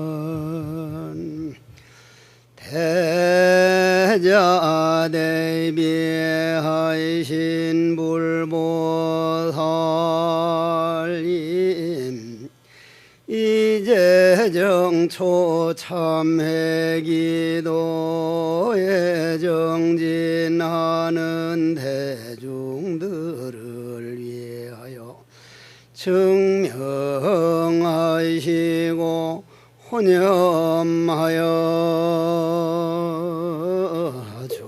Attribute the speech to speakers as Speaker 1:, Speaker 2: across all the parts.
Speaker 1: 치심발은 대자대비하신 불보살님 이재정초 참회기도에 정진하는 대중들을 위하여 증명하시고 혼념하여 준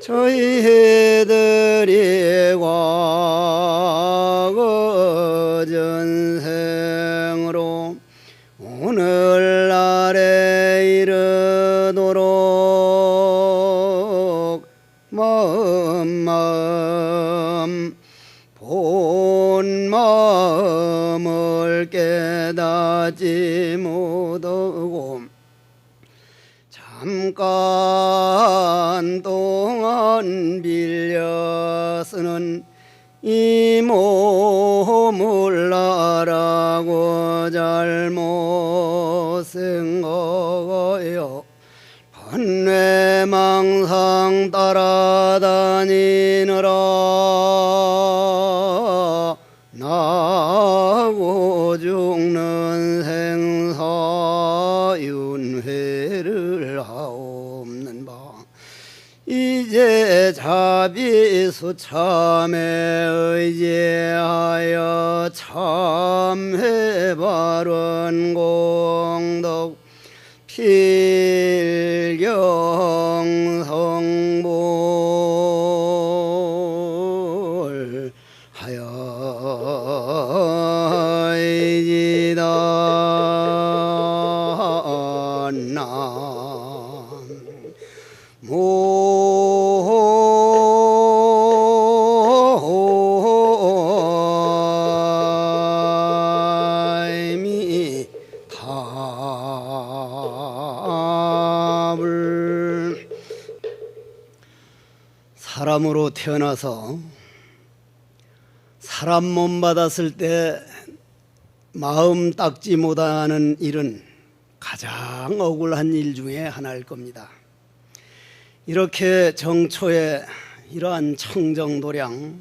Speaker 1: 저희들이 과거 전생으로 오늘날에 이르도록 본 마음을 깨닫지 못하고 잠깐 동안 빌려 쓰는 이 몸을 나라고 잘못 생각하여 번뇌망상 따라다니느라 나고 죽는 생사윤회를 하옵는 바 이제 자비수참에 의지하여 참회바른 공덕 필경성불 하여이지다 사람으로 태어나서 사람 몸 받았을 때 마음 닦지 못하는 일은 가장 억울한 일 중에 하나일 겁니다. 이렇게 정초에 이러한 청정도량,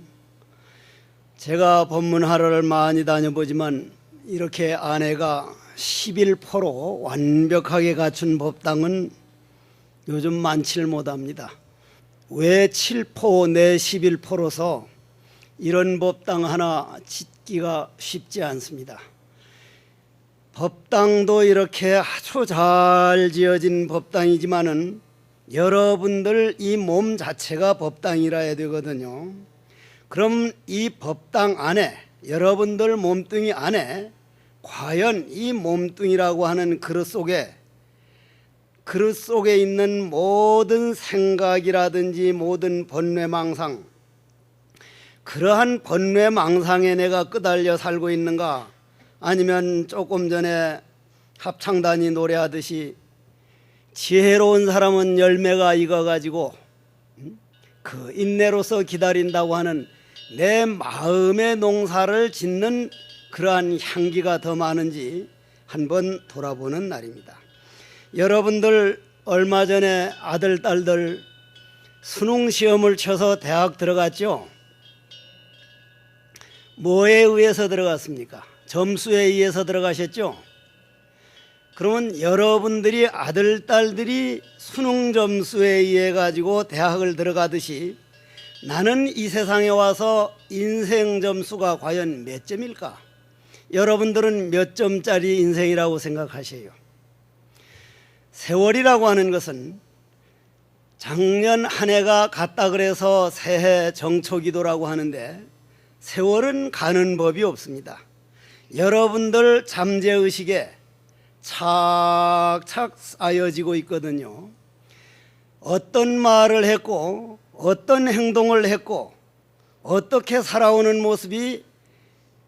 Speaker 1: 제가 법문하러를 많이 다녀보지만 이렇게 안에가 11포로 완벽하게 갖춘 법당은 요즘 많지를 못합니다. 왜 7포 내 11포로서 이런 법당 하나 짓기가 쉽지 않습니다. 법당도 이렇게 아주 잘 지어진 법당이지만은 여러분들 이 몸 자체가 법당이라 해야 되거든요. 그럼 이 법당 안에, 여러분들 몸뚱이 안에 과연 이 몸뚱이라고 하는 그릇 속에 있는 모든 생각이라든지 모든 번뇌망상, 그러한 번뇌망상에 내가 끄달려 살고 있는가? 아니면 조금 전에 합창단이 노래하듯이 지혜로운 사람은 열매가 익어가지고 그 인내로서 기다린다고 하는 내 마음의 농사를 짓는 그러한 향기가 더 많은지 한번 돌아보는 날입니다. 여러분들 얼마 전에 아들, 딸들 수능 시험을 쳐서 대학 들어갔죠? 뭐에 의해서 들어갔습니까? 점수에 의해서 들어가셨죠? 그러면 여러분들이 아들, 딸들이 수능 점수에 의해 가지고 대학을 들어가듯이 나는 이 세상에 와서 인생 점수가 과연 몇 점일까? 여러분들은 몇 점짜리 인생이라고 생각하세요? 세월이라고 하는 것은 작년 한 해가 갔다 그래서 새해 정초기도라고 하는데 세월은 가는 법이 없습니다. 여러분들 잠재의식에 착착 쌓여지고 있거든요. 어떤 말을 했고 어떤 행동을 했고 어떻게 살아오는 모습이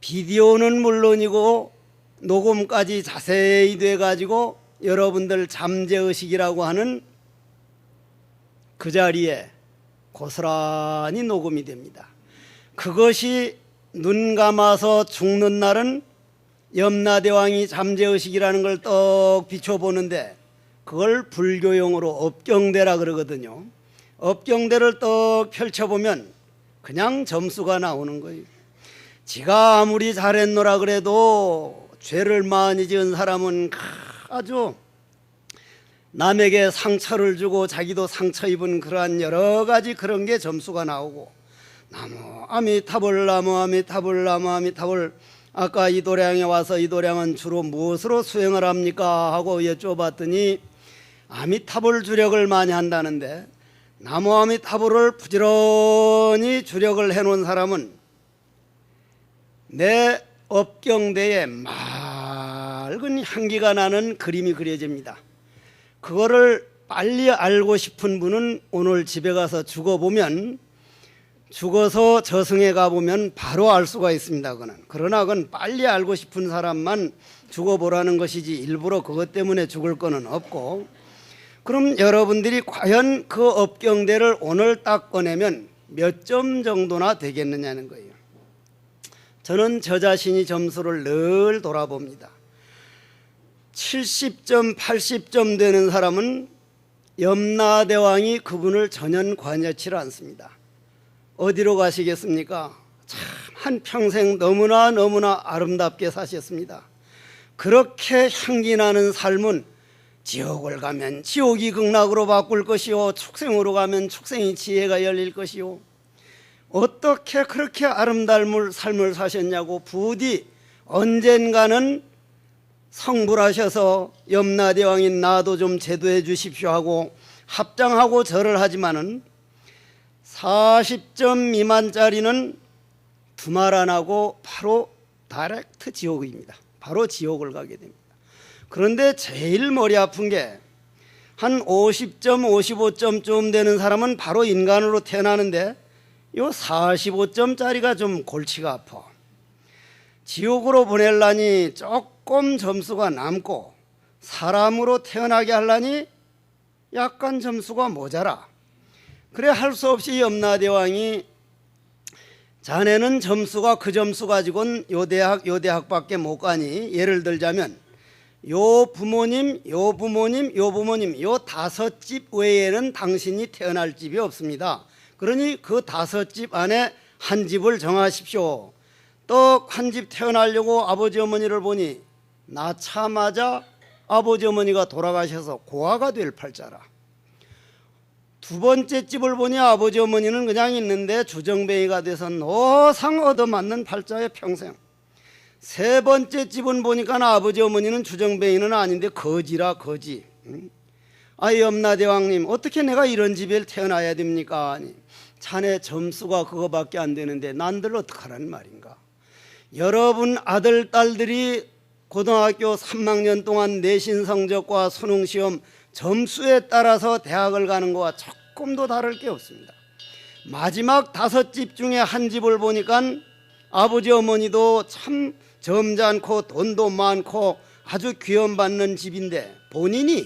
Speaker 1: 비디오는 물론이고 녹음까지 자세히 돼가지고 여러분들 잠재의식이라고 하는 그 자리에 고스란히 녹음이 됩니다. 그것이 눈 감아서 죽는 날은 염라대왕이 잠재의식이라는 걸 떡 비춰보는데 그걸 불교용어로 업경대라 그러거든요. 업경대를 떡 펼쳐보면 그냥 점수가 나오는 거예요. 지가 아무리 잘했노라 그래도 죄를 많이 지은 사람은 아주 남에게 상처를 주고 자기도 상처 입은 그러한 여러 가지 그런 게 점수가 나오고 나무 아미타불 나무 아미타불 나무 아미타불 아까 이도량에 와서 이도량은 주로 무엇으로 수행을 합니까? 하고 여쭤봤더니 아미타불 주력을 많이 한다는데 나무 아미타불을 부지런히 주력을 해놓은 사람은 내 업경대에 맑은 향기가 나는 그림이 그려집니다. 그거를 빨리 알고 싶은 분은 오늘 집에 가서 죽어보면 죽어서 저승에 가보면 바로 알 수가 있습니다. 그러나 그건 빨리 알고 싶은 사람만 죽어보라는 것이지 일부러 그것 때문에 죽을 거는 없고, 그럼 여러분들이 과연 그 업경대를 오늘 딱 꺼내면 몇 점 정도나 되겠느냐는 거예요. 저는 저 자신이 점수를 늘 돌아봅니다. 70점, 80점 되는 사람은 염라대왕이 그분을 전혀 관여치를 않습니다. 어디로 가시겠습니까? 참 한평생 너무나 아름답게 사셨습니다. 그렇게 향기 나는 삶은 지옥을 가면 지옥이 극락으로 바꿀 것이요, 축생으로 가면 축생이 지혜가 열릴 것이요, 어떻게 그렇게 아름다운 삶을 사셨냐고 부디 언젠가는 성불하셔서 염라대왕인 나도 좀 제도해 주십시오 하고 합장하고 절을 하지만은 40점 미만짜리는 두말 안 하고 바로 다이렉트 지옥입니다. 바로 지옥을 가게 됩니다. 그런데 제일 머리 아픈 게 한 50점, 55점쯤 되는 사람은 바로 인간으로 태어나는데 요 45점짜리가 좀 골치가 아파. 지옥으로 보내려니 조금 점수가 남고 사람으로 태어나게 하려니 약간 점수가 모자라. 그래 할 수 없이 염라대왕이 자네는 점수가 그 점수 가지고는 요 대학밖에 못 가니 예를 들자면 요 부모님 요 다섯 집 외에는 당신이 태어날 집이 없습니다. 그러니 그 다섯 집 안에 한 집을 정하십시오. 또 한 집 태어나려고 아버지 어머니를 보니 낳자마자 아버지 어머니가 돌아가셔서 고아가 될 팔자라. 두 번째 집을 보니 아버지 어머니는 그냥 있는데 주정뱅이가 돼서 노상 얻어맞는 팔자에 평생. 세 번째 집은 보니까 아버지 어머니는 주정뱅이는 아닌데 거지라 거지. 아 염라대왕님 어떻게 내가 이런 집에 태어나야 됩니까? 아니, 자네 점수가 그거밖에 안 되는데 난들 어떡하라는 말인가. 여러분 아들 딸들이 고등학교 3학년 동안 내신 성적과 수능시험 점수에 따라서 대학을 가는 거와 조금도 다를 게 없습니다. 마지막 다섯 집 중에 한 집을 보니까 아버지 어머니도 참 점잖고 돈도 많고 아주 귀염받는 집인데 본인이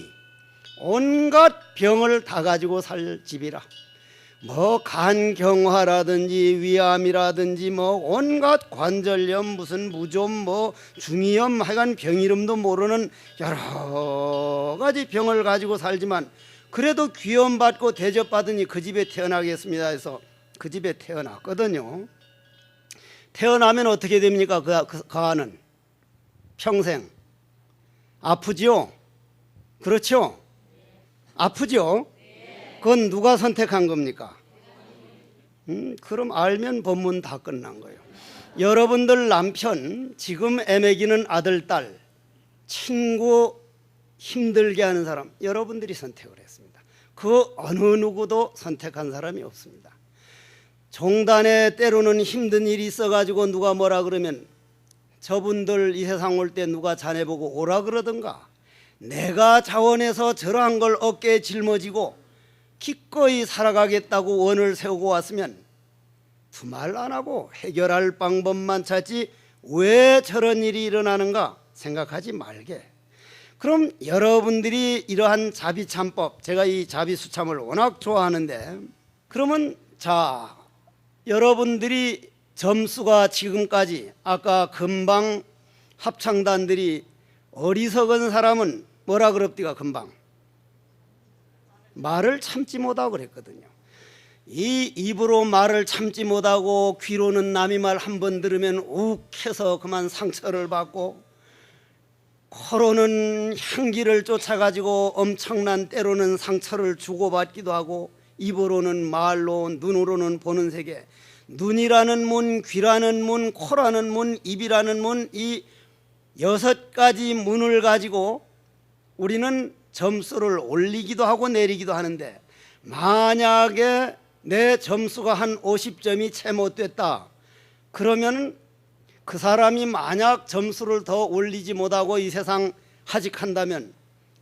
Speaker 1: 온갖 병을 다 가지고 살 집이라, 뭐 간경화라든지 위암이라든지 뭐 온갖 관절염 무슨 무좀 뭐 중이염 하여간 병 이름도 모르는 여러 가지 병을 가지고 살지만 그래도 귀염받고 대접받으니 그 집에 태어나겠습니다 해서 그 집에 태어났거든요. 태어나면 어떻게 됩니까? 그 아는 평생 아프지요? 그렇죠? 아프죠? 그건 누가 선택한 겁니까? 그럼 알면 법문 다 끝난 거예요. 여러분들 남편, 지금 애매기는 아들, 딸, 친구 힘들게 하는 사람 여러분들이 선택을 했습니다. 그 어느 누구도 선택한 사람이 없습니다. 종단에 때로는 힘든 일이 있어가지고 누가 뭐라 그러면 저분들 이 세상 올 때 누가 자네 보고 오라 그러던가, 내가 자원해서 저러한 걸 어깨에 짊어지고 기꺼이 살아가겠다고 원을 세우고 왔으면 두말 안 하고 해결할 방법만 찾지 왜 저런 일이 일어나는가 생각하지 말게. 그럼 여러분들이 이러한 자비참법, 제가 이 자비수참을 워낙 좋아하는데, 그러면 자, 여러분들이 점수가 지금까지 아까 금방 합창단들이 어리석은 사람은 뭐라 그럽디가 금방 말을 참지 못하고 그랬거든요. 이 입으로 말을 참지 못하고 귀로는 남의 말 한 번 들으면 욱해서 그만 상처를 받고, 코로는 향기를 쫓아가지고 엄청난 때로는 상처를 주고받기도 하고, 입으로는 말로, 눈으로는 보는 세계, 눈이라는 문, 귀라는 문, 코라는 문, 입이라는 문, 이 6가지 문을 가지고 우리는 점수를 올리기도 하고 내리기도 하는데, 만약에 내 점수가 한 50점이 채 못 됐다 그러면 그 사람이 만약 점수를 더 올리지 못하고 이 세상 하직한다면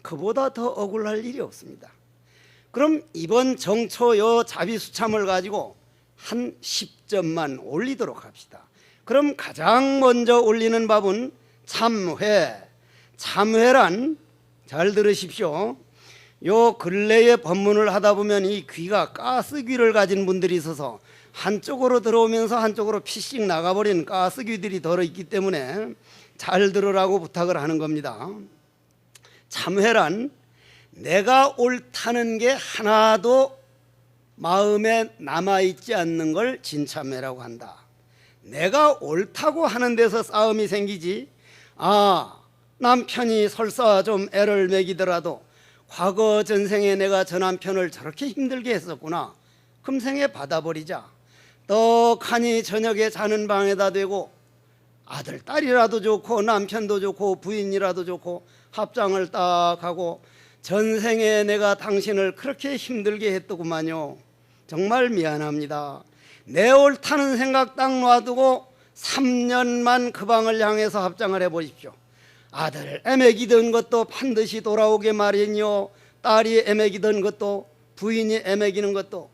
Speaker 1: 그보다 더 억울할 일이 없습니다. 그럼 이번 정초여 자비수참을 가지고 한 10점만 올리도록 합시다. 그럼 가장 먼저 올리는 밥은 참회. 참회란, 잘 들으십시오, 요 근래에 법문을 하다 보면 이 귀가 가스귀를 가진 분들이 있어서 한쪽으로 들어오면서 한쪽으로 피씩 나가버린 가스귀들이 들어있기 때문에 잘 들으라고 부탁을 하는 겁니다. 참회란 내가 옳다는 게 하나도 마음에 남아있지 않는 걸 진참회라고 한다. 내가 옳다고 하는 데서 싸움이 생기지, 남편이 설사 좀 애를 먹이더라도 과거 전생에 내가 저 남편을 저렇게 힘들게 했었구나, 금생에 받아버리자. 떡하니 저녁에 자는 방에다 대고 아들 딸이라도 좋고 남편도 좋고 부인이라도 좋고 합장을 딱 하고, 전생에 내가 당신을 그렇게 힘들게 했더구만요, 정말 미안합니다. 내 옳다는 생각 딱 놔두고 3년만 그 방을 향해서 합장을 해보십시오. 아들 애매기던 것도 반드시 돌아오게 마련이요, 딸이 애매기던 것도, 부인이 애매기는 것도,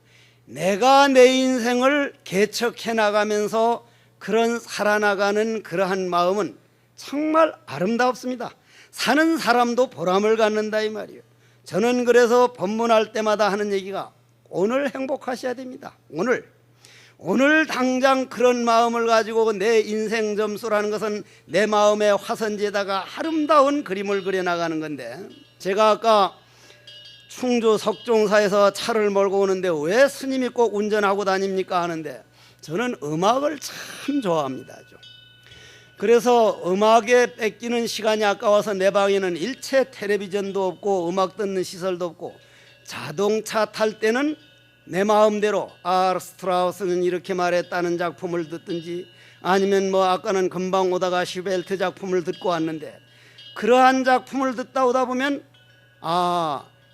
Speaker 1: 내가 내 인생을 개척해 나가면서 그런 살아나가는 그러한 마음은 정말 아름답습니다. 사는 사람도 보람을 갖는다 이 말이에요. 저는 그래서 법문할 때마다 하는 얘기가 오늘 행복하셔야 됩니다. 오늘 당장 그런 마음을 가지고 내 인생 점수라는 것은 내 마음의 화선지에다가 아름다운 그림을 그려나가는 건데, 제가 아까 충주 석종사에서 차를 몰고 오는데 왜 스님이 꼭 운전하고 다닙니까 하는데, 저는 음악을 참 좋아합니다. 그래서 음악에 뺏기는 시간이 아까워서 내 방에는 일체 텔레비전도 없고 음악 듣는 시설도 없고, 자동차 탈 때는 내 마음대로 스트라우스는 이렇게 말했다는 작품을 듣든지, 아니면 아까는 금방 오다가 슈벨트 작품을 듣고 왔는데, 그러한 작품을 듣다 오다 보면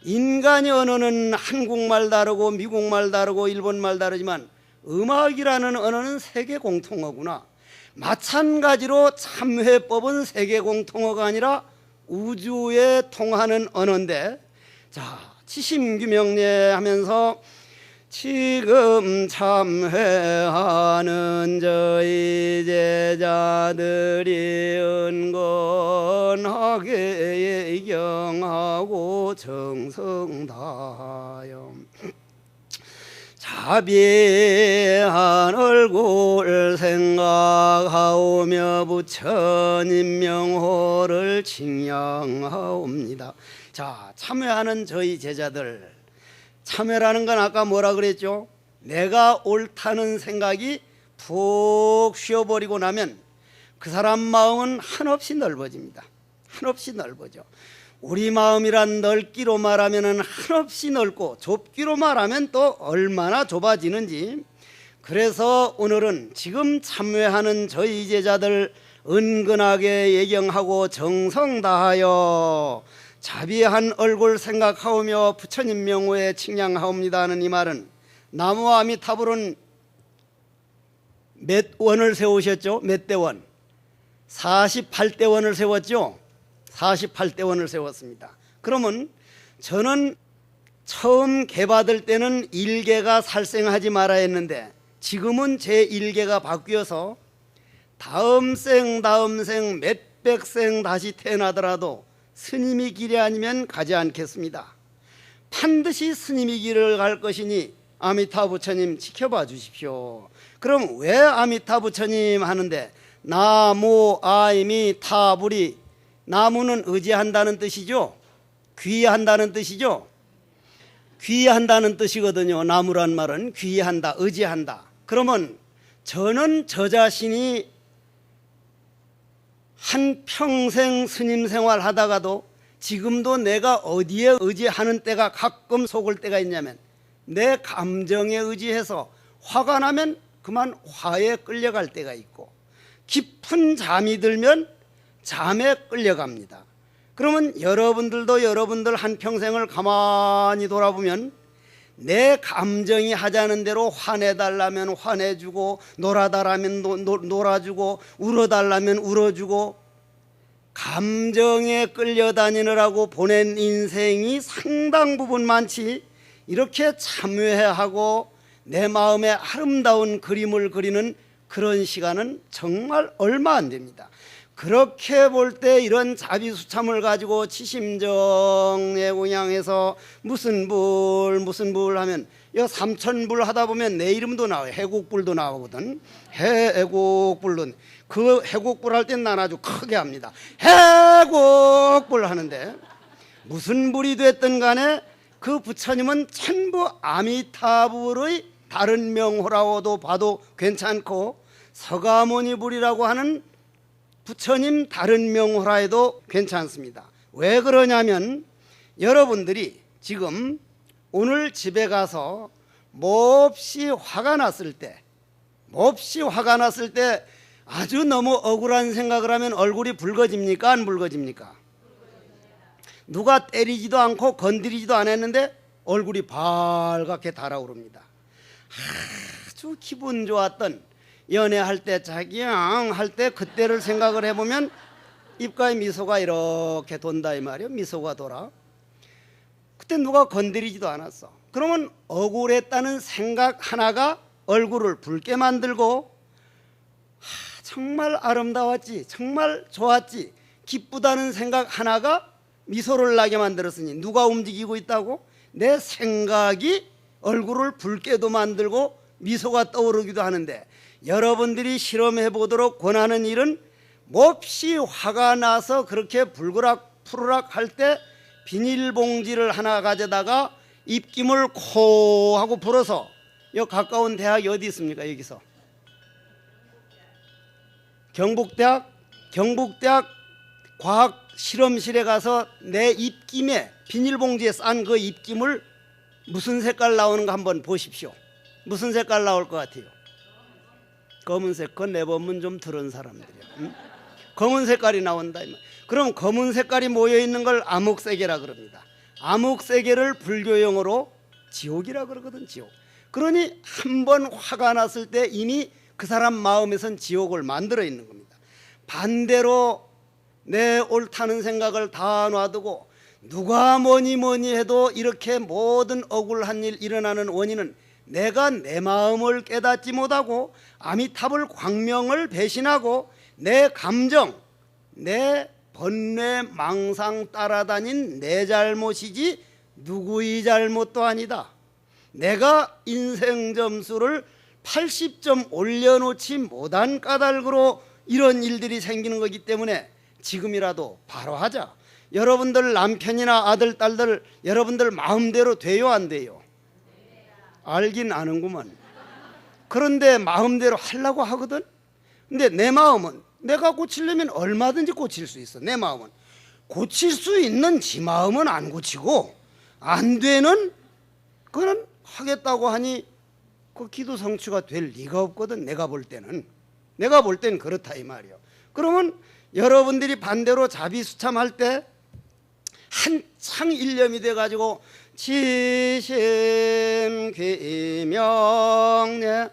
Speaker 1: 인간의 언어는 한국말 다르고 미국말 다르고 일본말 다르지만 음악이라는 언어는 세계 공통어구나. 마찬가지로 참회법은 세계 공통어가 아니라 우주에 통하는 언어인데, 자, 치심규명례 하면서 지금 참회하는 저희 제자들이 은건하게 경하고 정성다하여 자비한 얼굴 생각하오며 부처님 명호를 칭양하옵니다. 자, 참회하는 저희 제자들, 참회라는 건 아까 뭐라 그랬죠? 내가 옳다는 생각이 푹 쉬어버리고 나면 그 사람 마음은 한없이 넓어집니다. 한없이 넓어져. 우리 마음이란 넓기로 말하면 한없이 넓고, 좁기로 말하면 또 얼마나 좁아지는지, 그래서 오늘은 지금 참회하는 저희 제자들 은근하게 예경하고 정성 다하여 자비한 얼굴 생각하오며 부처님 명호에 칭양하옵니다 하는 이 말은, 나무 아미타불은 몇 원을 세우셨죠? 몇 대원? 48대원을 세웠죠? 48대원을 세웠습니다. 그러면 저는 처음 개받을 때는 일개가 살생하지 말아야 했는데, 지금은 제 일개가 바뀌어서 다음 생 몇백 생 다시 태어나더라도 스님이 길이 아니면 가지 않겠습니다. 반드시 스님이 길을 갈 것이니 아미타 부처님 지켜봐 주십시오. 그럼 왜 아미타 부처님 하는데, 나무 아이미 타불이, 나무는 의지한다는 뜻이죠. 귀한다는 뜻이죠. 귀한다는 뜻이거든요. 나무란 말은 귀한다, 의지한다. 그러면 저는 저 자신이 한평생 스님 생활 하다가도 지금도 내가 어디에 의지하는 때가 가끔 속을 때가 있냐면, 내 감정에 의지해서 화가 나면 그만 화에 끌려갈 때가 있고, 깊은 잠이 들면 잠에 끌려갑니다. 그러면 여러분들도 여러분들 한평생을 가만히 돌아보면 내 감정이 하자는 대로 화내달라면 화내주고, 놀아달라면 놀아주고, 울어달라면 울어주고, 감정에 끌려다니느라고 보낸 인생이 상당 부분 많지, 이렇게 참회하고 내 마음에 아름다운 그림을 그리는 그런 시간은 정말 얼마 안 됩니다. 그렇게 볼 때 이런 자비수참을 가지고 치심정에 공양해서 무슨 불 하면, 이 삼천불 하다 보면 내 이름도 나와요. 해곡불도 나오거든. 해곡불은, 그 해곡불 할 땐 난 아주 크게 합니다. 해곡불 하는데, 무슨 불이 됐든 간에 그 부처님은 전부 아미타불의 다른 명호라고도 봐도 괜찮고, 서가모니 불이라고 하는 부처님 다른 명호라 해도 괜찮습니다. 왜 그러냐면, 여러분들이 지금 오늘 집에 가서 몹시 화가 났을 때 아주 너무 억울한 생각을 하면 얼굴이 붉어집니까? 안 붉어집니까? 누가 때리지도 않고 건드리지도 않았는데 얼굴이 발갛게 달아오릅니다. 아주 기분 좋았던 연애할 때, 자기양 할 때 그때를 생각을 해보면 입가에 미소가 이렇게 돈다 이 말이에요. 미소가 돌아. 그때 누가 건드리지도 않았어. 그러면 억울했다는 생각 하나가 얼굴을 붉게 만들고, 정말 아름다웠지, 정말 좋았지, 기쁘다는 생각 하나가 미소를 나게 만들었으니, 누가 움직이고 있다고? 내 생각이 얼굴을 붉게도 만들고 미소가 떠오르기도 하는데, 여러분들이 실험해 보도록 권하는 일은, 몹시 화가 나서 그렇게 불그락 푸르락 할 때 비닐봉지를 하나 가져다가 입김을 코 하고 불어서, 여 가까운 대학이 어디 있습니까? 여기서 경북대학 과학 실험실에 가서 내 입김에, 비닐봉지에 싼 그 입김을 무슨 색깔 나오는가 한번 보십시오. 무슨 색깔 나올 것 같아요? 검은색. 그건 내보면 좀 들은 사람들이야. 응? 검은 색깔이 나온다. 그럼 검은 색깔이 모여있는 걸 암흑세계라 그럽니다. 암흑세계를 불교용어로 지옥이라 그러거든. 지옥. 그러니 한번 화가 났을 때 이미 그 사람 마음에선 지옥을 만들어 있는 겁니다. 반대로 내 옳다는 생각을 다 놔두고, 누가 뭐니 해도 이렇게 모든 억울한 일 일어나는 원인은 내가 내 마음을 깨닫지 못하고 아미타불 광명을 배신하고 내 감정, 내 번뇌 망상 따라다닌 내 잘못이지 누구의 잘못도 아니다. 내가 인생 점수를 80점 올려놓지 못한 까닭으로 이런 일들이 생기는 거기 때문에 지금이라도 바로 하자. 여러분들 남편이나 아들, 딸들 여러분들 마음대로 돼요, 안 돼요? 알긴 아는구먼. 그런데 마음대로 하려고 하거든. 근데 내 마음은 내가 고치려면 얼마든지 고칠 수 있어. 내 마음은 고칠 수 있는 지 마음은 안 고치고, 안 되는 그는 하겠다고 하니 그 기도 성취가 될 리가 없거든. 내가 볼 때는 그렇다 이 말이요. 그러면 여러분들이 반대로 자비수참할 때 한창 일념이 돼가지고 지심귀명례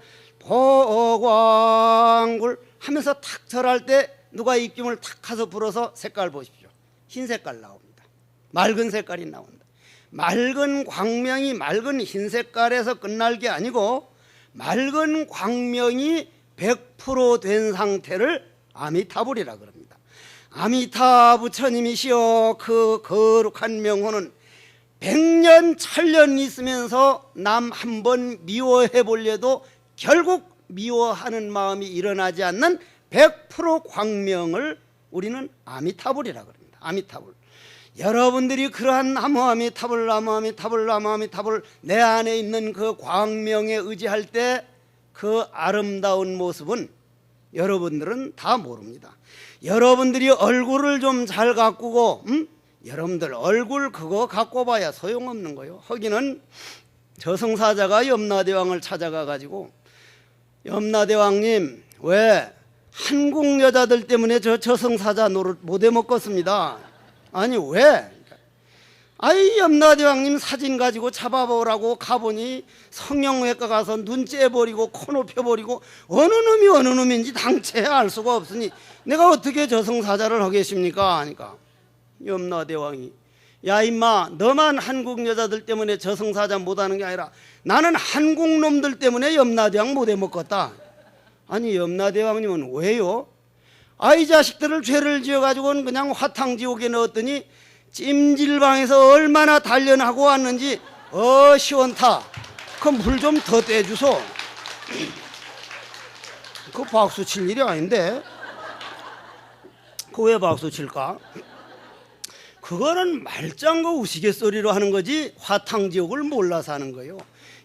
Speaker 1: 보광굴 하면서 탁 절할 때 누가 입김을 탁 가서 불어서 색깔 보십시오. 흰 색깔 나옵니다. 맑은 색깔이 나온다. 맑은 광명이 맑은 흰 색깔에서 끝날 게 아니고 맑은 광명이 100% 된 상태를 아미타불이라 그럽니다. 아미타 부처님이시여 그 거룩한 명호는 100년 천년 있으면서 남 한 번 미워해 보려도 결국 미워하는 마음이 일어나지 않는 100% 광명을 우리는 아미타불이라 그럽니다. 아미타불. 여러분들이 그러한 나무 아미타불 내 안에 있는 그 광명에 의지할 때 그 아름다운 모습은 여러분들은 다 모릅니다. 여러분들이 얼굴을 좀 잘 가꾸고 여러분들 얼굴 그거 갖고 봐야 소용없는 거요. 거기는 저승사자가 염라대왕을 찾아가 가지고 염라대왕님 왜 한국 여자들 때문에 저 저승사자 노릇 못 해먹겠습니다. 아니 왜? 아이 염라대왕님 사진 가지고 잡아보라고 가보니 성형외과 가서 눈 째버리고 코 높여버리고 어느 놈인지 당최 알 수가 없으니 내가 어떻게 저승사자를 하겠습니까? 하니까 염라대왕이 야 임마 너만 한국 여자들 때문에 저승사자 못하는 게 아니라 나는 한국 놈들 때문에 염라대왕 못 해먹겠다. 아니 염라대왕님은 왜요? 아이 자식들을 죄를 지어가지고는 그냥 화탕지옥에 넣었더니 찜질방에서 얼마나 단련하고 왔는지 시원타 그 물 좀 더 떼주소. 그 박수 칠 일이 아닌데 그 왜 박수 칠까? 그거는 말짱거 우스갯소리로 하는 거지 화탕지옥을 몰라서 하는 거예요.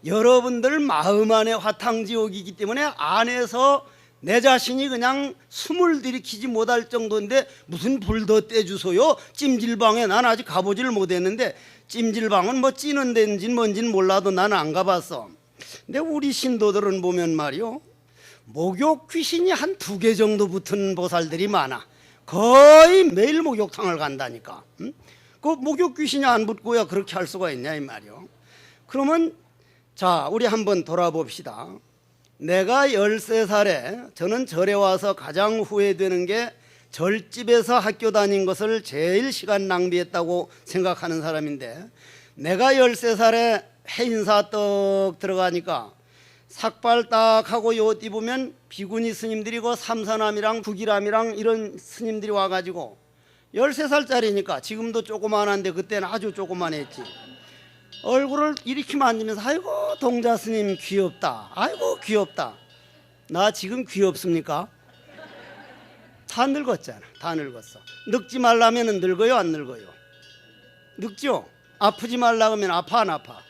Speaker 1: 여러분들 마음 안에 화탕지옥이기 때문에 안에서 내 자신이 그냥 숨을 들이키지 못할 정도인데 무슨 불 더 떼주소요? 찜질방에 난 아직 가보지를 못했는데 찜질방은 뭐 찌는 데인지 뭔지는 몰라도 나는 안 가봤어. 근데 우리 신도들은 보면 말이요 목욕 귀신이 한 2개 정도 붙은 보살들이 많아. 거의 매일 목욕탕을 간다니까. 그 목욕 귀신이 안 붙고야 그렇게 할 수가 있냐 이 말이요. 그러면 자 우리 한번 돌아봅시다. 내가 13살에 저는 절에 와서 가장 후회되는 게 절집에서 학교 다닌 것을 제일 시간 낭비했다고 생각하는 사람인데 내가 13살에 해인사 떡 들어가니까 삭발 딱 하고 요 띠보면 비구니 스님들이 그 삼사남이랑 북이람이랑 이런 스님들이 와가지고 13살짜리니까 지금도 조그만한데 그때는 아주 조그만했지. 얼굴을 이렇게 만지면서 아이고 동자 스님 귀엽다. 아이고 귀엽다. 나 지금 귀엽습니까? 다 늙었잖아. 다 늙었어. 늙지 말라면 늙어요 안 늙어요? 늙죠? 아프지 말라 그러면 아파 안 아파?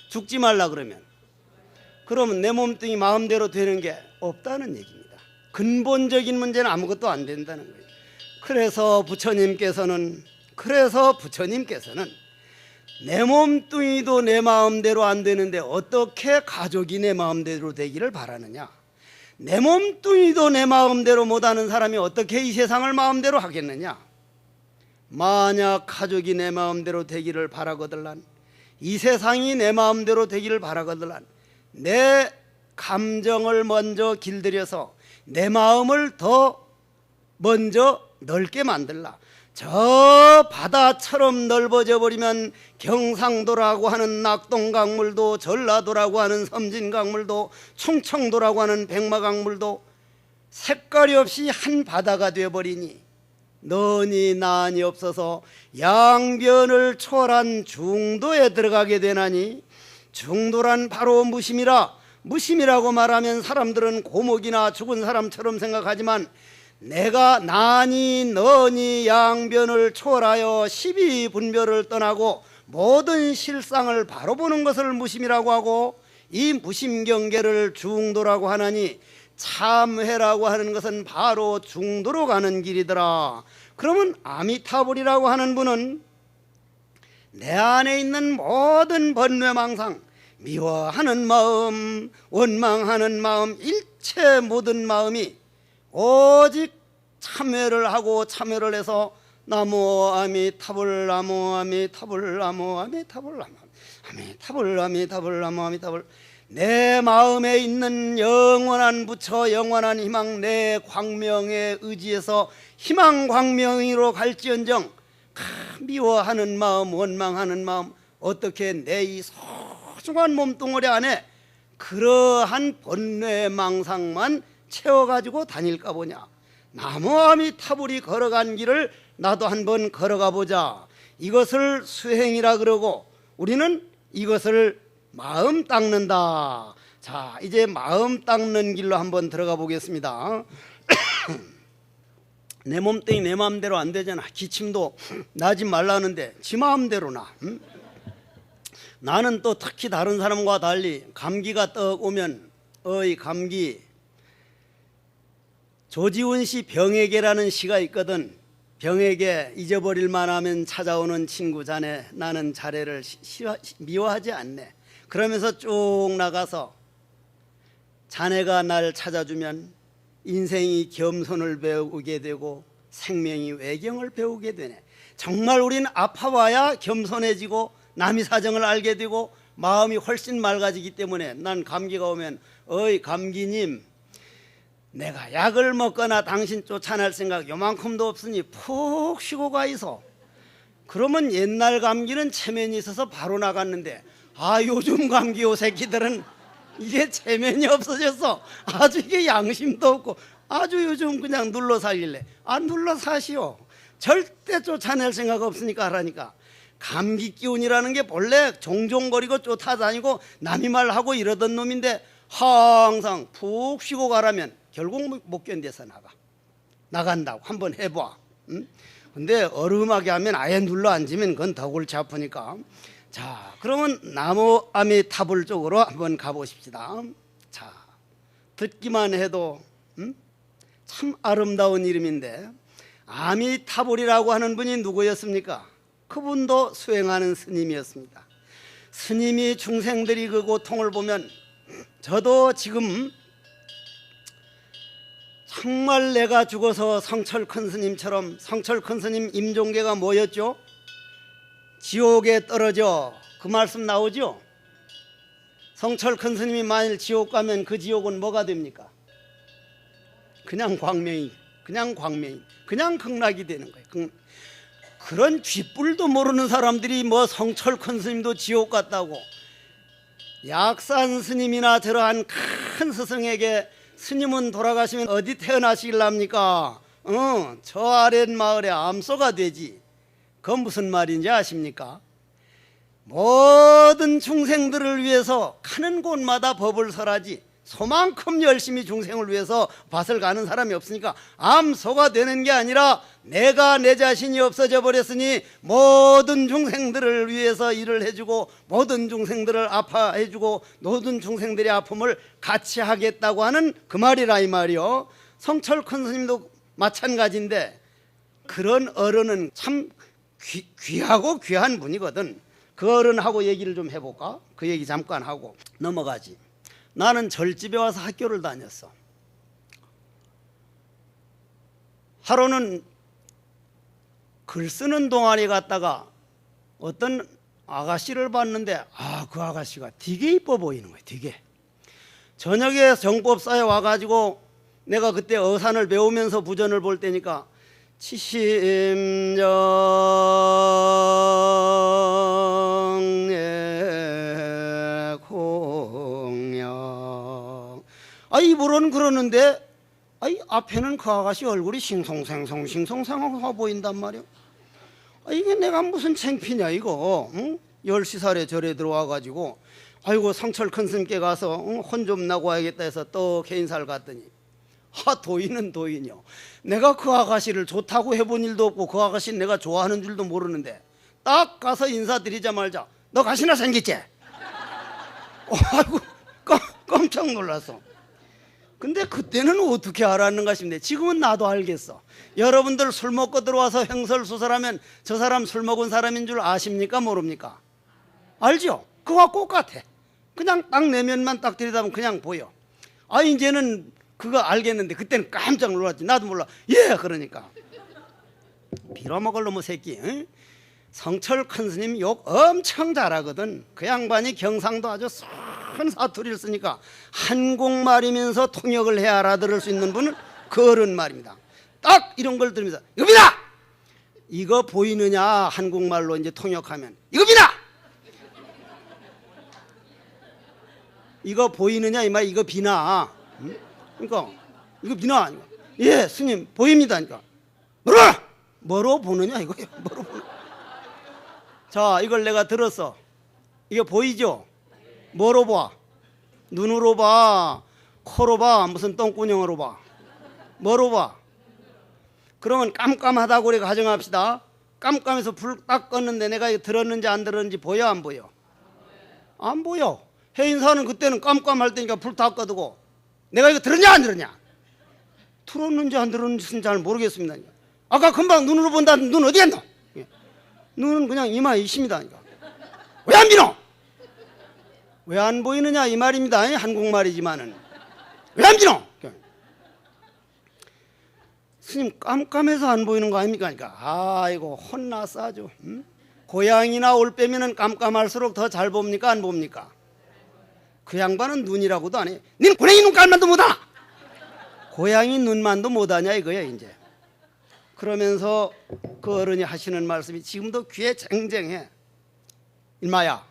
Speaker 1: 죽지 말라 그러면 그러면 내 몸뚱이 마음대로 되는 게 없다는 얘기입니다. 근본적인 문제는 아무것도 안 된다는 거예요. 그래서 부처님께서는 내 몸뚱이도 내 마음대로 안 되는데 어떻게 가족이 내 마음대로 되기를 바라느냐. 내 몸뚱이도 내 마음대로 못하는 사람이 어떻게 이 세상을 마음대로 하겠느냐. 만약 가족이 내 마음대로 되기를 바라거들란 이 세상이 내 마음대로 되기를 바라거들란 내 감정을 먼저 길들여서 내 마음을 더 먼저 넓게 만들라. 저 바다처럼 넓어져 버리면 경상도라고 하는 낙동강물도 전라도라고 하는 섬진강물도 충청도라고 하는 백마강물도 색깔이 없이 한 바다가 되어버리니 너니 나니 없어서 양변을 초월한 중도에 들어가게 되나니 중도란 바로 무심이라. 무심이라고 말하면 사람들은 고목이나 죽은 사람처럼 생각하지만 내가 나니 너니 양변을 초월하여 십이분별을 떠나고 모든 실상을 바로 보는 것을 무심이라고 하고 이 무심경계를 중도라고 하나니 참회라고 하는 것은 바로 중도로 가는 길이더라. 그러면 아미타불이라고 하는 분은 내 안에 있는 모든 번뇌망상 미워하는 마음, 원망하는 마음, 일체 모든 마음이 오직 참회를 하고 참회를 해서 나무 아미타불 나무 아미타불 나무 아미타불 나무 아미타불 아미타불 나무 아미타불. 내 마음에 있는 영원한 부처 영원한 희망, 내 광명의 의지에서 희망 광명으로 갈지언정 미워하는 마음, 원망하는 마음, 어떻게 내 이 소중한 몸뚱어리 안에 그러한 번뇌 망상만 채워가지고 다닐까 보냐. 나무 아미타불이 걸어간 길을 나도 한번 걸어가 보자. 이것을 수행이라 그러고 우리는 이것을 마음 닦는다. 자, 이제 마음 닦는 길로 한번 들어가 보겠습니다. 내 몸뚱이 내 마음대로 안 되잖아. 기침도 나지 말라는데 지 마음대로 나. 응? 나는 또 특히 다른 사람과 달리 감기가 떡 오면 어이 감기. 조지훈 씨 병에게라는 시가 있거든. 병에게 잊어버릴만 하면 찾아오는 친구 자네, 나는 자네를 미워하지 않네. 그러면서 쭉 나가서 자네가 날 찾아주면 인생이 겸손을 배우게 되고 생명이 외경을 배우게 되네. 정말 우린 아파봐야 겸손해지고 남의 사정을 알게 되고 마음이 훨씬 맑아지기 때문에 난 감기가 오면 어이 감기님, 내가 약을 먹거나 당신 쫓아낼 생각 요만큼도 없으니 푹 쉬고 가 있어. 그러면 옛날 감기는 체면이 있어서 바로 나갔는데 요즘 감기 요 새끼들은 이게 체면이 없어졌어. 아주 이게 양심도 없고 아주 요즘 그냥 눌러 살길래 눌러 사시오. 절대 쫓아낼 생각 없으니까 하라니까. 감기 기운이라는 게 본래 종종거리고 쫓아다니고 남이 말하고 이러던 놈인데 항상 푹 쉬고 가라면 결국 못 견뎌서 나간다고. 한번 해봐. 응? 근데 어름하게 하면 아예 눌러 앉으면 그건 더 골치 아프니까. 자, 그러면 나무 아미타불 쪽으로 한번 가보십시다. 자, 듣기만 해도 참 아름다운 이름인데 아미타불이라고 하는 분이 누구였습니까? 그분도 수행하는 스님이었습니다. 스님이 중생들이 그 고통을 보면 저도 지금 정말 내가 죽어서 성철 큰 스님처럼, 성철 큰 스님 임종계가 뭐였죠? 지옥에 떨어져. 그 말씀 나오죠? 성철 큰 스님이 만일 지옥 가면 그 지옥은 뭐가 됩니까? 그냥 광명이, 그냥 극락이 되는 거예요. 그런 쥐뿔도 모르는 사람들이 뭐 성철 큰 스님도 지옥 갔다고. 약산 스님이나 저러한 큰 스승에게 스님은 돌아가시면 어디 태어나시길랍니까? 저 아랫마을에 암소가 되지. 그건 무슨 말인지 아십니까? 모든 중생들을 위해서 가는 곳마다 법을 설하지 소만큼 열심히 중생을 위해서 밭을 가는 사람이 없으니까 암소가 되는 게 아니라 내가 내 자신이 없어져 버렸으니 모든 중생들을 위해서 일을 해주고 모든 중생들을 아파해주고 모든 중생들의 아픔을 같이 하겠다고 하는 그 말이라 이 말이요. 성철 큰 스님도 마찬가지인데 그런 어른은 참 귀하고 귀한 분이거든. 그 어른하고 얘기를 좀 해볼까? 그 얘기 잠깐 하고 넘어가지. 나는 절집에 와서 학교를 다녔어. 하루는 글 쓰는 동아리 갔다가 어떤 아가씨를 봤는데 그 아가씨가 되게 이뻐 보이는 거예요. 되게. 저녁에 정법사에 와가지고 내가 그때 어산을 배우면서 부전을 볼 때니까 치심정의 공양. 입으로는 그러는데 앞에는 그 아가씨 얼굴이 싱송생송하 보인단 말이야. 이게 내가 무슨 창피냐 이거. 응? 10시살에 절에 들어와가지고 아이고 성철 큰 스님께 가서 혼 좀 나고 와야겠다 해서 또 개인사를 갔더니 도인은 도인이요. 내가 그 아가씨를 좋다고 해본 일도 없고 그 아가씨는 내가 좋아하는 줄도 모르는데 딱 가서 인사드리자마자 너 가시나 생겼지? 아이고 깜짝 놀랐어. 근데 그때는 어떻게 알았는가 싶네. 지금은 나도 알겠어. 여러분들 술 먹고 들어와서 횡설수설하면 저 사람 술 먹은 사람인 줄 아십니까 모릅니까? 알죠? 그와 똑같아. 그냥 딱 내면만 딱 들여다보면 그냥 보여. 아 이제는 그거 알겠는데 그때는 깜짝 놀랐지. 나도 몰라. 예 그러니까 빌어먹을 놈의 새끼. 응? 성철 큰 스님 욕 엄청 잘하거든. 그 양반이 경상도 아주 큰 사투리를 쓰니까 한국말이면서 통역을 해야 알아들을 수 있는 분은 그 어른 말입니다. 딱 이런 걸 들으면서 이겁니다. 이거 보이느냐 한국말로 이제 통역하면 이겁니다. 이거 보이느냐 이 말 이거 비나. 응? 그러니까 이거 비나. 예 스님 보입니다. 그러니까 뭐로 보느냐 이거요. 뭐로 보느냐. 자 이걸 내가 들었어. 이게 보이죠? 뭐로 봐? 눈으로 봐? 코로 봐? 무슨 똥구녕으로 봐? 뭐로 봐? 그러면 깜깜하다고 우리가 가정합시다. 깜깜해서 불 딱 껐는데 내가 이거 들었는지 안 들었는지 보여 안 보여? 안 보여. 해인사는 그때는 깜깜할 때니까 불 다 꺼두고 내가 이거 들었냐 안 들었냐? 들었는지 안 들었는지는 잘 모르겠습니다. 아까 금방 눈으로 본다는 눈 어디 갔노? 눈은 그냥 이마에 있습니다. 왜 안 비노? 왜 안 보이느냐 이 말입니다. 한국말이지만은 왜 안 비노? 스님 깜깜해서 안 보이는 거 아닙니까? 그러니까 아이고 혼났어 아주. 응? 고양이나 올빼미는 깜깜할수록 더 잘 봅니까 안 봅니까? 그 양반은 눈이라고도 안 해. 니는 고양이 눈깔만도 못하나? 고양이 눈만도 못하냐 이거야 이제. 그러면서 그 어른이 하시는 말씀이 지금도 귀에 쟁쟁해. 일마야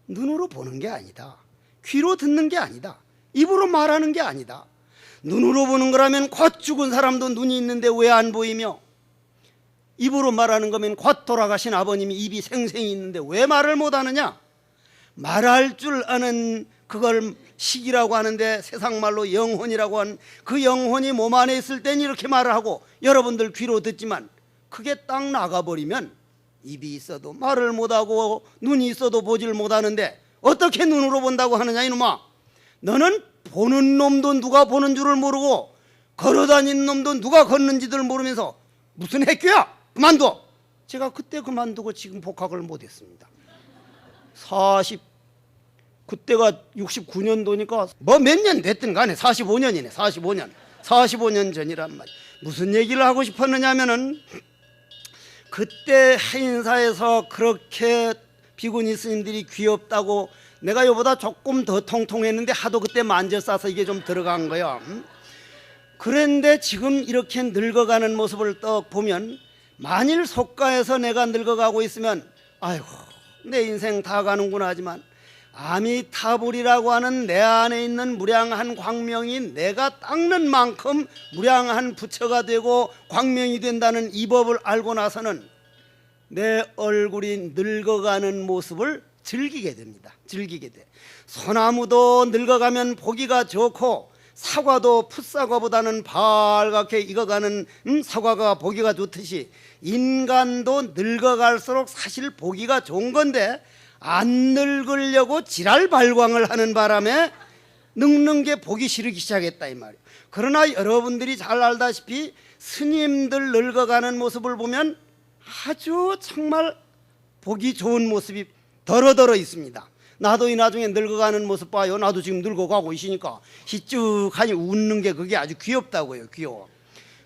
Speaker 1: 눈으로 보는 게 아니다. 귀로 듣는 게 아니다. 입으로 말하는 게 아니다. 눈으로 보는 거라면 곧 죽은 사람도 눈이 있는데 왜 안 보이며, 입으로 말하는 거면 곧 돌아가신 아버님이 입이 생생히 있는데 왜 말을 못하느냐. 말할 줄 아는 그걸 식이라고 하는데 세상 말로 영혼이라고 하는 그 영혼이 몸 안에 있을 땐 이렇게 말을 하고 여러분들 귀로 듣지만 그게 딱 나가버리면 입이 있어도 말을 못하고 눈이 있어도 보질 못하는데 어떻게 눈으로 본다고 하느냐 이놈아. 너는 보는 놈도 누가 보는 줄을 모르고 걸어다니는 놈도 누가 걷는지를 모르면서 무슨 학교야 그만둬. 제가 그때 그만두고 지금 복학을 못했습니다. 그때가 69년도니까 뭐 몇 년 됐든 간에 45년이네. 45년 전이란 말이야. 무슨 얘기를 하고 싶었느냐 하면은 그때 해인사에서 그렇게 비구니 스님들이 귀엽다고 내가 이보다 조금 더 통통했는데 하도 그때 만져 싸서 이게 좀 들어간 거야. 그런데 지금 이렇게 늙어가는 모습을 딱 보면 만일 속가에서 내가 늙어가고 있으면 아이고 내 인생 다 가는구나 하지만 아미타불이라고 하는 내 안에 있는 무량한 광명이 내가 닦는 만큼 무량한 부처가 되고 광명이 된다는 이 법을 알고 나서는 내 얼굴이 늙어가는 모습을 즐기게 됩니다. 즐기게 돼. 소나무도 늙어가면 보기가 좋고 사과도 풋사과보다는 밝게 익어가는 사과가 보기가 좋듯이 인간도 늙어갈수록 사실 보기가 좋은 건데 안 늙으려고 지랄 발광을 하는 바람에 늙는 게 보기 싫기 시작했다 이 말이에요. 그러나 여러분들이 잘 알다시피 스님들 늙어가는 모습을 보면 아주 정말 보기 좋은 모습이 더러더러 있습니다. 나도 이 나중에 늙어가는 모습 봐요. 나도 지금 늙어가고 있으니까 희쭉하니 웃는 게 그게 아주 귀엽다고요. 귀여워.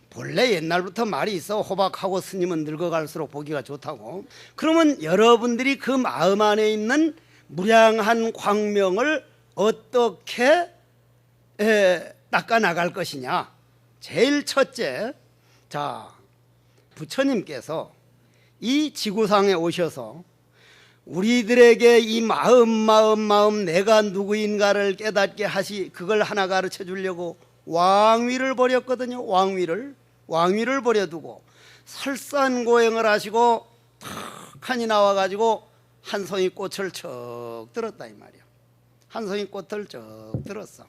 Speaker 1: 본래 옛날부터 말이 있어. 호박하고 스님은 늙어갈수록 보기가 좋다고. 그러면 여러분들이 그 마음 안에 있는 무량한 광명을 어떻게 닦아나갈 것이냐. 제일 첫째, 자 부처님께서 이 지구상에 오셔서 우리들에게 이 마음 내가 누구인가를 깨닫게 그걸 하나 가르쳐 주려고 왕위를 버렸거든요. 왕위를 버려두고 설산고행을 하시고 탁하니 나와가지고 한 송이 꽃을 척 들었다 이 말이야. 한 송이 꽃을 척 들었어.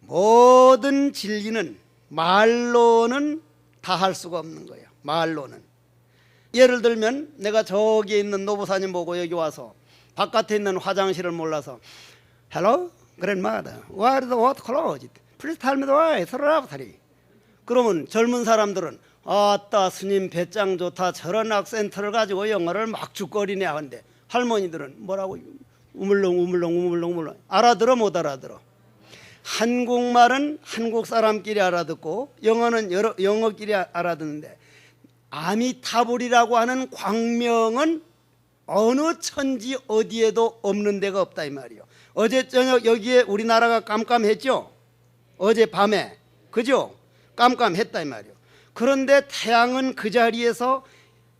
Speaker 1: 모든 진리는 말로는 다 할 수가 없는 거예요. 말로는. 예를 들면 내가 저기에 있는 노부사님 보고 여기 와서 바깥에 있는 화장실을 몰라서 Hello, grandmother, why is the water closed? Please tell me the way, through. 그러면 젊은 사람들은 아따 스님 배짱 좋다 저런 악센트를 가지고 영어를 막 죽거리네 하는데 할머니들은 뭐라고 우물렁 우물렁 우물렁 우물렁. 알아들어 못 알아들어? 한국말은 한국 사람끼리 알아듣고 영어는 영어끼리 알아듣는데 아미타불이라고 하는 광명은 어느 천지 어디에도 없는 데가 없다 이 말이요. 어제 저녁 여기에 우리나라가 깜깜했죠? 어제 밤에 그죠? 깜깜했다 이 말이요. 그런데 태양은 그 자리에서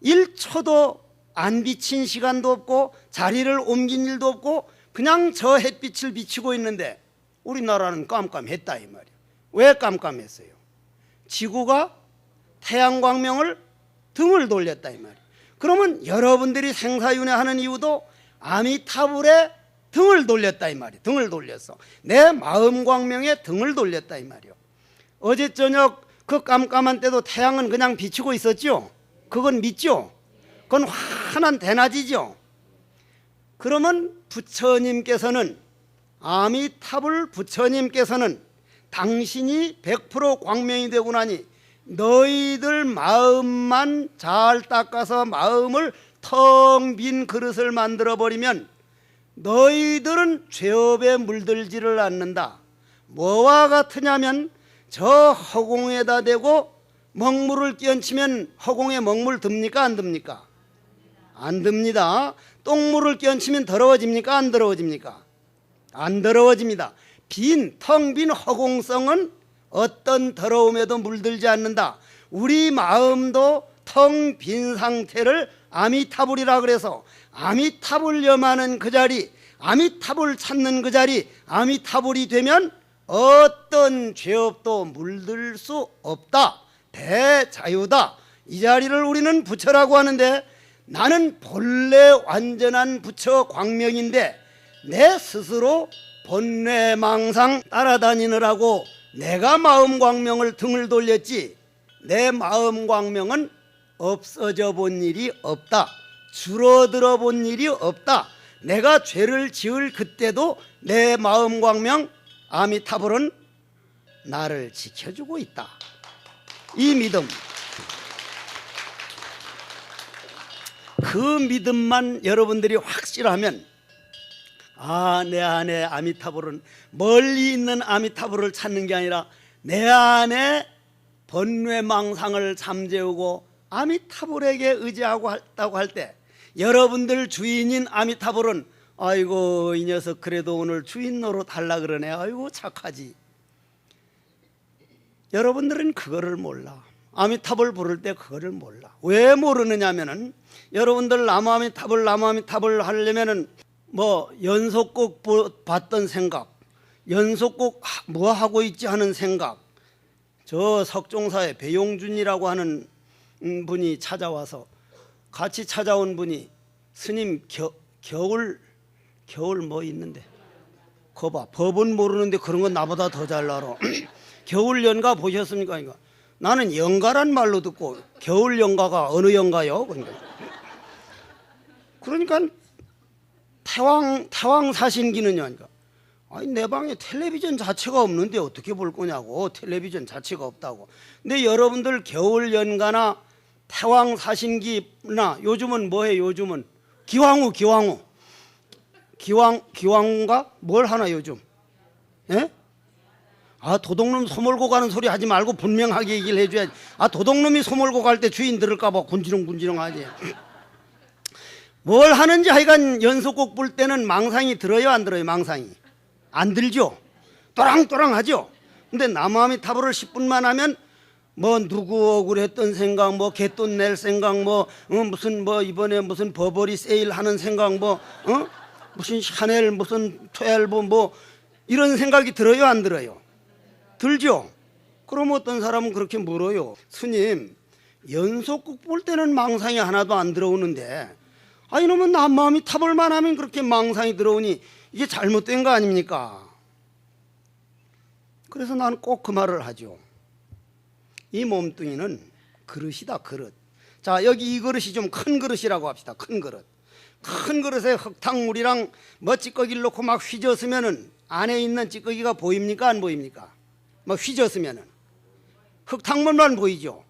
Speaker 1: 1초도 안 비친 시간도 없고 자리를 옮긴 일도 없고 그냥 저 햇빛을 비치고 있는데 우리나라는 깜깜했다 이 말이에요. 왜 깜깜했어요? 지구가 태양광명을 등을 돌렸다 이 말이에요. 그러면 여러분들이 생사윤회하는 이유도 아미타불에 등을 돌렸다 이 말이에요. 등을 돌렸어. 내 마음광명에 등을 돌렸다 이 말이에요. 어제 저녁 그 깜깜한 때도 태양은 그냥 비치고 있었죠? 그건 믿죠? 그건 환한 대낮이죠? 그러면 부처님께서는 아미타불 부처님께서는 당신이 100% 광명이 되고 나니 너희들 마음만 잘 닦아서 마음을 텅 빈 그릇을 만들어 버리면 너희들은 죄업에 물들지를 않는다. 뭐와 같으냐면 저 허공에다 대고 먹물을 끼얹히면 허공에 먹물 듭니까 안 듭니까? 안 듭니다. 똥물을 끼얹히면 더러워집니까 안 더러워집니까? 안 더러워집니다. 텅 빈 허공성은 어떤 더러움에도 물들지 않는다. 우리 마음도 텅 빈 상태를 아미타불이라 그래서 아미타불 염하는 그 자리, 아미타불 찾는 그 자리, 아미타불이 되면 어떤 죄업도 물들 수 없다. 대자유다. 이 자리를 우리는 부처라고 하는데 나는 본래 완전한 부처 광명인데 내 스스로 본래망상 따라다니느라고 내가 마음광명을 등을 돌렸지 내 마음광명은 없어져 본 일이 없다. 줄어들어 본 일이 없다. 내가 죄를 지을 그때도 내 마음광명 아미타불은 나를 지켜주고 있다. 이 믿음, 그 믿음만 여러분들이 확실하면 내 안에 아미타불은 멀리 있는 아미타불을 찾는 게 아니라 내 안에 번뇌망상을 잠재우고 아미타불에게 의지하고 했다고 할 때 여러분들 주인인 아미타불은 아이고 이 녀석 그래도 오늘 주인 노릇 하려 그러네. 아이고 착하지. 여러분들은 그거를 몰라. 아미타불 부를 때 그거를 몰라. 왜 모르느냐면은 여러분들 나무아미타불 하려면은 뭐 연속곡 봤던 생각, 연속곡 뭐 하고 있지 하는 생각. 저 석종사에 배용준이라고 하는 분이 찾아와서 같이 찾아온 분이 스님 겨울 뭐 있는데 거 봐. 법은 모르는데 그런 건 나보다 더 잘 알아. 겨울 연가 보셨습니까? 이거 나는 연가란 말로 듣고 겨울 연가가 어느 연가요? 그러니까 태왕 사신기는요. 그러니까 아니 내 방에 텔레비전 자체가 없는데 어떻게 볼 거냐고. 텔레비전 자체가 없다고. 근데 여러분들 겨울 연가나 태왕 사신기나 요즘은 뭐해? 요즘은 기왕후가 뭘 하나 요즘? 예? 도둑놈 소몰고 가는 소리 하지 말고 분명하게 얘기를 해줘야지. 도둑놈이 소몰고 갈 때 주인 들을까 봐 군지렁군지렁 하지. 뭘 하는지 하여간 연속곡 볼 때는 망상이 들어요 안 들어요? 망상이 안 들죠? 또랑또랑 하죠? 근데 나무아미타불을 10분만 하면 뭐 누구 억울했던 생각, 뭐 개돈 낼 생각, 무슨 이번에 무슨 버버리 세일 하는 생각, 무슨 샤넬 무슨 12 뭐 이런 생각이 들어요 안 들어요? 들죠? 그럼 어떤 사람은 그렇게 물어요. 스님 연속곡 볼 때는 망상이 하나도 안 들어오는데 이놈은 나무아미타불만 하면 그렇게 망상이 들어오니 이게 잘못된 거 아닙니까? 그래서 나는 꼭 그 말을 하죠. 이 몸뚱이는 그릇이다. 그릇. 자 여기 이 그릇이 좀 큰 그릇이라고 합시다. 큰 그릇. 큰 그릇에 흙탕물이랑 찌꺼기를 넣고 막 휘저으면은 안에 있는 찌꺼기가 보입니까 안 보입니까? 막 휘저으면은 흙탕물만 보이죠.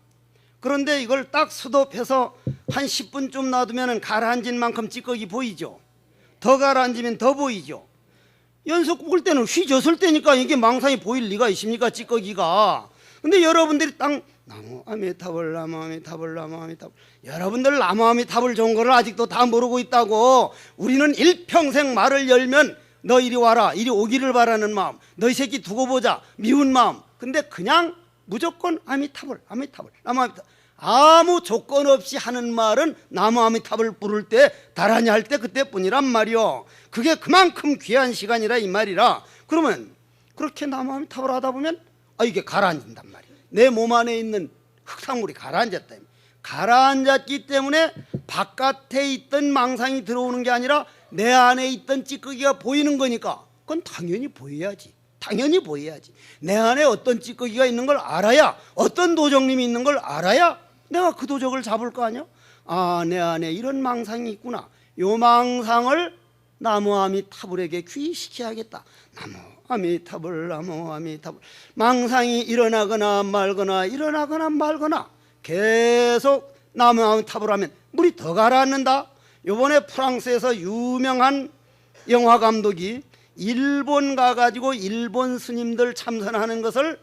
Speaker 1: 그런데 이걸 딱 수도해서 한 10분쯤 놔두면은 가라앉은 만큼 찌꺼기 보이죠. 더 가라앉으면 더 보이죠. 연속 볼 때는 휘졌을 때니까 이게 망상이 보일 리가 있습니까? 찌꺼기가. 근데 여러분들이 딱 나무 아미타불 나무 아미타불 나무 아미타불, 여러분들 나무 아미타불 좋은 거를 아직도 다 모르고 있다고. 우리는 일평생 말을 열면 너 이리 와라, 이리 오기를 바라는 마음, 너희 새끼 두고 보자 미운 마음. 근데 그냥 무조건 아미타불 아미타불 나무 아미타불, 아무 조건 없이 하는 말은 나무 아미타불 부를 때 다라니 할 때 그때뿐이란 말이요. 그게 그만큼 귀한 시간이라 이 말이라. 그러면 그렇게 나무 아미타불 하다 보면 이게 가라앉는단 말이에요. 내 몸 안에 있는 흙탕물이 가라앉았다. 가라앉았기 때문에 바깥에 있던 망상이 들어오는 게 아니라 내 안에 있던 찌꺼기가 보이는 거니까 그건 당연히 보여야지. 당연히 보여야지. 내 안에 어떤 찌꺼기가 있는 걸 알아야, 어떤 도적님이 있는 걸 알아야 내가 그 도적을 잡을 거 아니야? 내 안에 이런 망상이 있구나. 요 망상을 나무 아미타불에게 귀시켜야겠다. 나무 아미타불 나무 아미타불. 망상이 일어나거나 말거나 일어나거나 말거나 계속 나무 아미타불 하면 물이 더 가라앉는다. 요번에 프랑스에서 유명한 영화 감독이 일본 가가지고 일본 스님들 참선하는 것을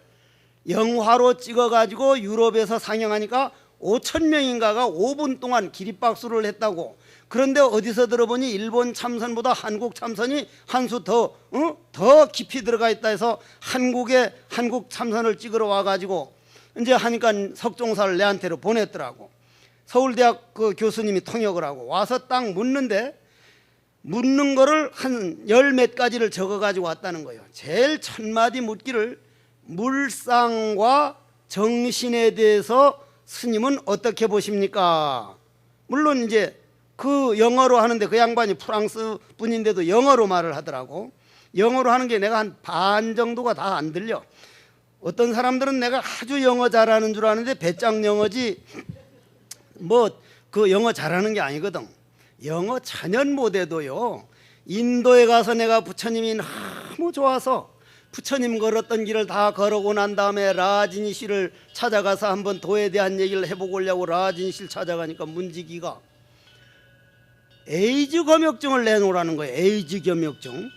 Speaker 1: 영화로 찍어가지고 유럽에서 상영하니까 5,000명인가가 5분 동안 기립박수를 했다고. 그런데 어디서 들어보니 일본 참선보다 한국 참선이 한 수 더 깊이 들어가 있다 해서 한국 참선을 찍으러 와가지고 이제 하니까 석종사를 내한테로 보냈더라고. 서울대학 그 교수님이 통역을 하고 와서 딱 묻는데, 묻는 거를 한 열 몇 가지를 적어가지고 왔다는 거예요. 제일 첫 마디 묻기를 물상과 정신에 대해서 스님은 어떻게 보십니까? 물론 이제 그 영어로 하는데 그 양반이 프랑스 분인데도 영어로 말을 하더라고. 영어로 하는 게 내가 한 반 정도가 다 안 들려. 어떤 사람들은 내가 아주 영어 잘하는 줄 아는데 배짱 영어지 뭐 그 영어 잘하는 게 아니거든. 영어 전혀 못해도요, 인도에 가서 내가 부처님이 너무 좋아서 부처님 걸었던 길을 다 걸어오고 난 다음에 라진이 씨를 찾아가서 한번 도에 대한 얘기를 해보고 오려고 라진이 씨를 찾아가니까 문지기가 에이즈 검역증을 내놓으라는 거예요. 에이즈 검역증.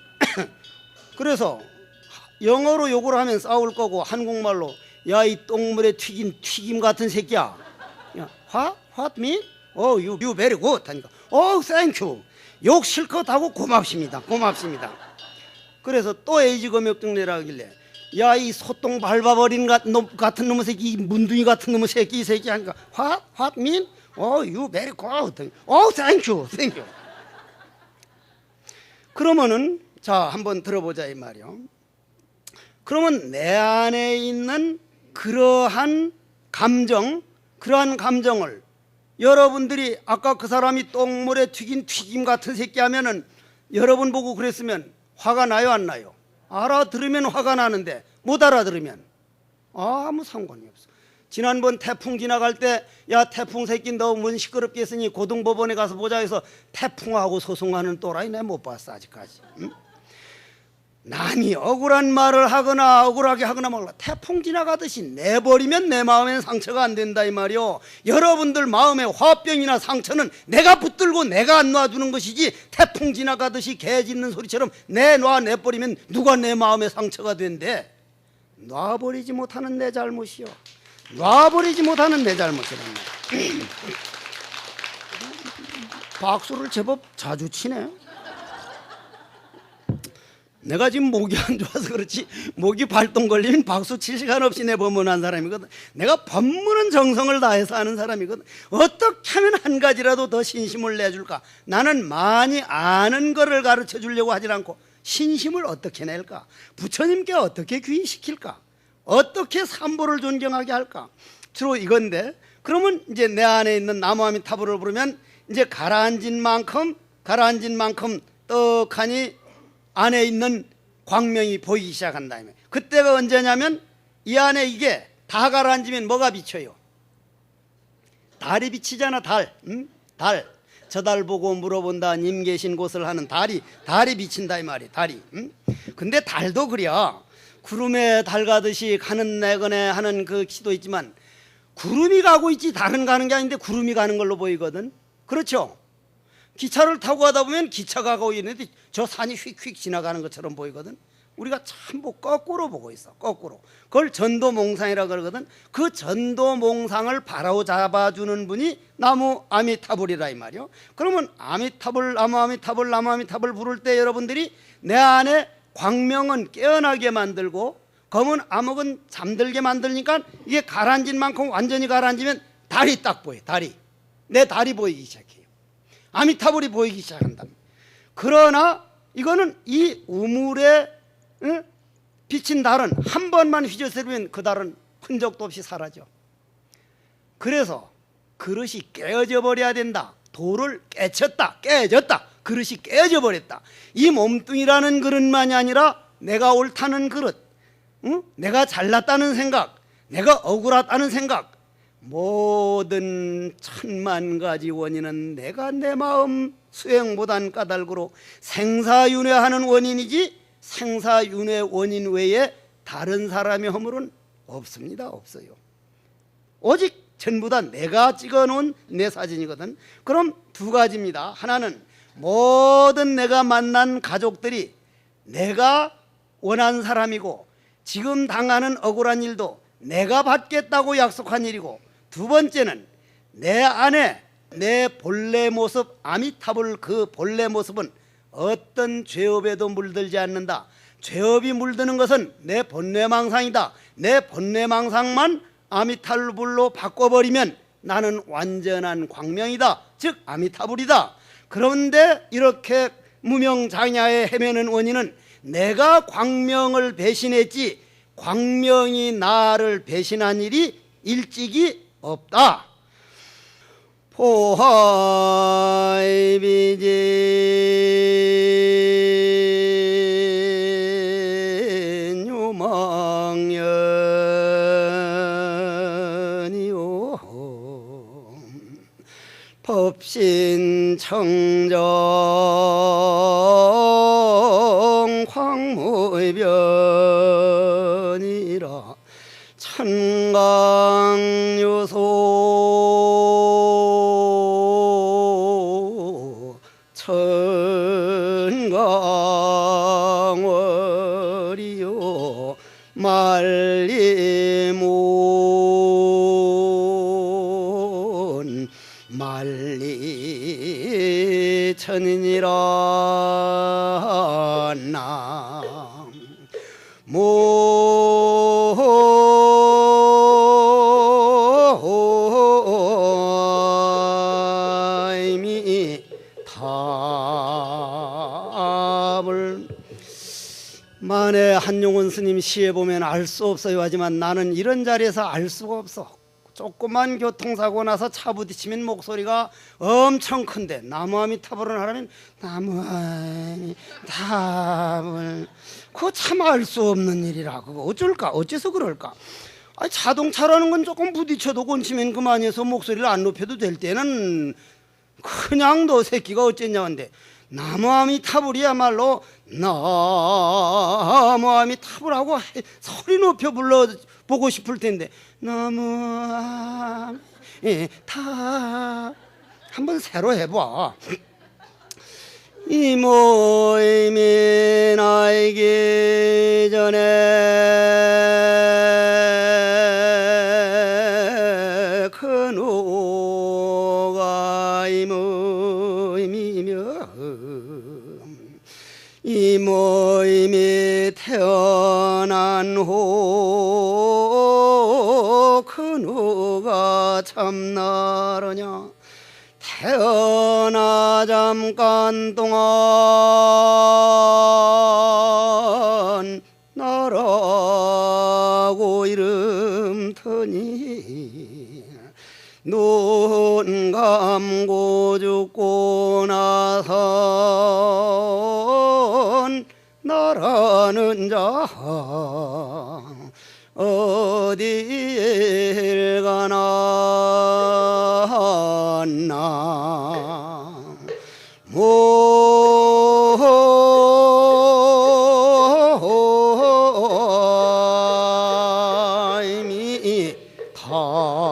Speaker 1: 그래서 영어로 욕을 하면 싸울 거고 한국말로 야 이 똥물에 튀긴 튀김 같은 새끼야. What me? You very good 하니까 thank you. 욕 실컷 하고 고맙습니다. 고맙습니다. 그래서 또 에이즈 검역증 내라 하길래 야 이 소똥 밟아버린 같은 놈의 새끼, 이 문둥이 같은 놈의 새끼 이 새끼 하니까 What mean? You very good. Thank you. Thank you. 그러면은 자 한번 들어보자 이 말이요. 그러면 내 안에 있는 그러한 감정을 여러분들이 아까 그 사람이 똥물에 튀긴 튀김 같은 새끼 하면은 여러분 보고 그랬으면 화가 나요 안 나요? 알아들으면 화가 나는데 못 알아들으면 아무 상관이 없어. 지난번 태풍 지나갈 때 야 태풍 새끼 너 뭔 시끄럽게 했으니 고등법원에 가서 보자 해서 태풍하고 소송하는 또라이 내 못 봤어 아직까지. 응? 남이 억울한 말을 하거나 억울하게 하거나 말라 태풍 지나가듯이 내버리면 내 마음에는 상처가 안 된다 이 말이요. 여러분들 마음의 화병이나 상처는 내가 붙들고 내가 안 놔두는 것이지 태풍 지나가듯이 개 짖는 소리처럼 내버리면 누가 내 마음에 상처가 된대. 놔버리지 못하는 내 잘못이요. 놔버리지 못하는 내 잘못이란 말이야. 박수를 제법 자주 치네. 내가 지금 목이 안 좋아서 그렇지 목이 발동 걸리면 박수 칠 시간 없이 내 법문한 사람이거든. 내가 법문은 정성을 다해서 하는 사람이거든. 어떻게 하면 한 가지라도 더 신심을 내줄까? 나는 많이 아는 거를 가르쳐 주려고 하지 않고 신심을 어떻게 낼까? 부처님께 어떻게 귀의시킬까? 어떻게 삼보를 존경하게 할까? 주로 이건데, 그러면 이제 내 안에 있는 나무아미타불을 부르면 이제 가라앉은 만큼 떡하니 안에 있는 광명이 보이기 시작한다. 그때가 언제냐면 이 안에 이게 다 가라앉으면 뭐가 비쳐요? 달이 비치잖아. 달. 저 달 보고 물어본다 님 계신 곳을 하는 달이 비친다 이 말이. 달이. 근데 달도 그려. 구름에 달 가듯이 가는 내거네 하는 그 시도 있지만 구름이 가고 있지 달은 가는 게 아닌데 구름이 가는 걸로 보이거든. 그렇죠? 기차를 타고 가다 보면 기차가 가고 있는데 저 산이 휙휙 지나가는 것처럼 보이거든. 우리가 참 거꾸로 보고 있어. 거꾸로. 그걸 전도몽상이라고 그러거든. 그 전도몽상을 바로잡아주는 분이 나무 아미타불이라 이 말이요. 그러면 아미타불, 나무 아미타불, 나무 아미타불 부를 때 여러분들이 내 안에 광명은 깨어나게 만들고 검은 암흑은 잠들게 만들니까 이게 가라앉은 만큼 완전히 가라앉으면 달이 딱 보여. 달이. 내 달이 보이기 시작해요. 아미타불이 보이기 시작한다. 그러나 이거는 이 우물에 비친 달은 한 번만 휘저으면 그 달은 흔적도 없이 사라져. 그래서 그릇이 깨어져 버려야 된다. 돌을 깨쳤다, 깨졌다. 그릇이 깨어져 버렸다. 이 몸뚱이라는 그릇만이 아니라 내가 옳다는 그릇, 내가 잘났다는 생각, 내가 억울하다는 생각, 모든 천만 가지 원인은 내가 내 마음 수행보단 까닭으로 생사윤회하는 원인이지 생사윤회 원인 외에 다른 사람의 허물은 없습니다. 없어요. 오직 전부 다 내가 찍어놓은 내 사진이거든. 그럼 두 가지입니다. 하나는 모든 내가 만난 가족들이 내가 원한 사람이고 지금 당하는 억울한 일도 내가 받겠다고 약속한 일이고, 두 번째는 내 안에 내 본래 모습 아미타불, 그 본래 모습은 어떤 죄업에도 물들지 않는다. 죄업이 물드는 것은 내 본래망상이다. 내 본래망상만 아미타불로 바꿔버리면 나는 완전한 광명이다. 즉 아미타불이다. 그런데 이렇게 무명장야에 헤매는 원인은 내가 광명을 배신했지 광명이 나를 배신한 일이 일찍이 없다. 포하이비진 유망연이요 법신청정 황무변이라 천강요소 천강월이요 말리문 만리천인이라 나무이미 답을 만에 한용운 스님 시에 보면 알 수 없어요 하지만 나는 이런 자리에서 알 수가 없어. 조그만 교통사고 나서 차 부딪히면 목소리가 엄청 큰데 나무아미타불을 하라면 나무아미타불 그거 참 알 수 없는 일이라. 그거 어쩔까? 어째서 그럴까? 아니, 자동차라는 건 조금 부딪혀도 곤치면 그만해서 목소리를 안 높여도 될 때는 그냥 너 새끼가 어쨌냐는데 나무아미타불이야말로 나무아미타불하고 소리 높여 불러보고 싶을 텐데 나무아미타 한번 새로 해봐. 이 모임이 나이기 전에 큰 호가 이 모임이며 이 모임이 태어난 호 큰 호가 참나러냐. 태어나 잠깐 동안 나라고 이름 터니 눈 감고 죽고 나선 나라는 자 어디를 가나 모임이 답을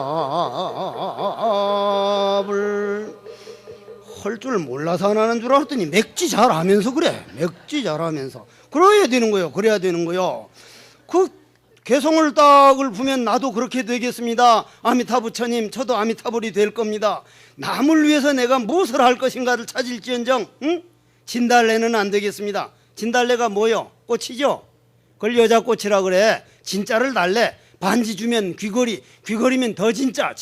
Speaker 1: 할 줄 몰라서 안 하는 줄 알았더니 맥지 잘하면서 그래. 맥지 잘하면서. 그래야 되는 거요. 그래야 되는 거요. 그 개성을 딱을 보면 나도 그렇게 되겠습니다. 아미타 부처님, 저도 아미타불이 될 겁니다. 남을 위해서 내가 무엇을 할 것인가를 찾을지언정, 응? 진달래는 안 되겠습니다. 진달래가 뭐요? 꽃이죠? 그걸 여자 꽃이라 그래. 진짜를 달래. 반지 주면 귀걸이, 귀걸이면 더 진짜,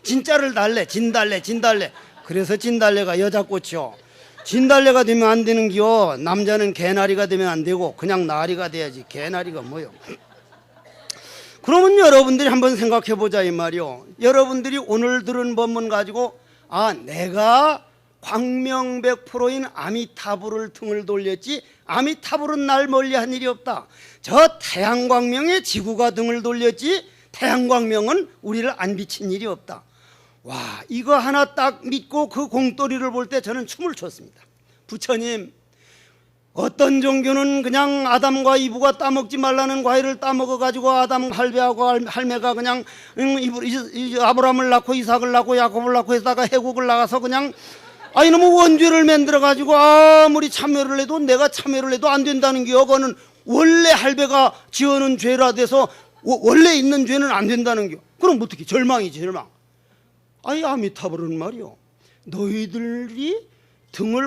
Speaker 1: 진짜를 달래. 진달래, 진달래. 그래서 진달래가 여자 꽃이요. 진달래가 되면 안 되는 기요. 남자는 개나리가 되면 안 되고 그냥 나리가 돼야지. 개나리가 뭐요? 그러면 여러분들이 한번 생각해 보자 이 말이요. 여러분들이 오늘 들은 법문 가지고 내가 광명백프로인 아미타불을 등을 돌렸지 아미타불은 날 멀리한 일이 없다. 저 태양광명에 지구가 등을 돌렸지 태양광명은 우리를 안 비친 일이 없다. 와, 이거 하나 딱 믿고 그 공돌이를 볼 때 저는 춤을 췄습니다. 부처님, 어떤 종교는 그냥 아담과 이브가 따먹지 말라는 과일을 따먹어가지고 아담 할배하고 할매가 그냥 아브라함을 낳고 이삭을 낳고 야곱을 낳고 했다가 해국을 나가서 그냥 이놈의 원죄를 만들어가지고 아무리 참여를 해도 내가 참여를 해도 안 된다는 게 그거는 원래 할배가 지어놓은 죄라 돼서 원래 있는 죄는 안 된다는 게 그럼 어떻게 절망이지 절망. 아미타불은 말이요, 너희들이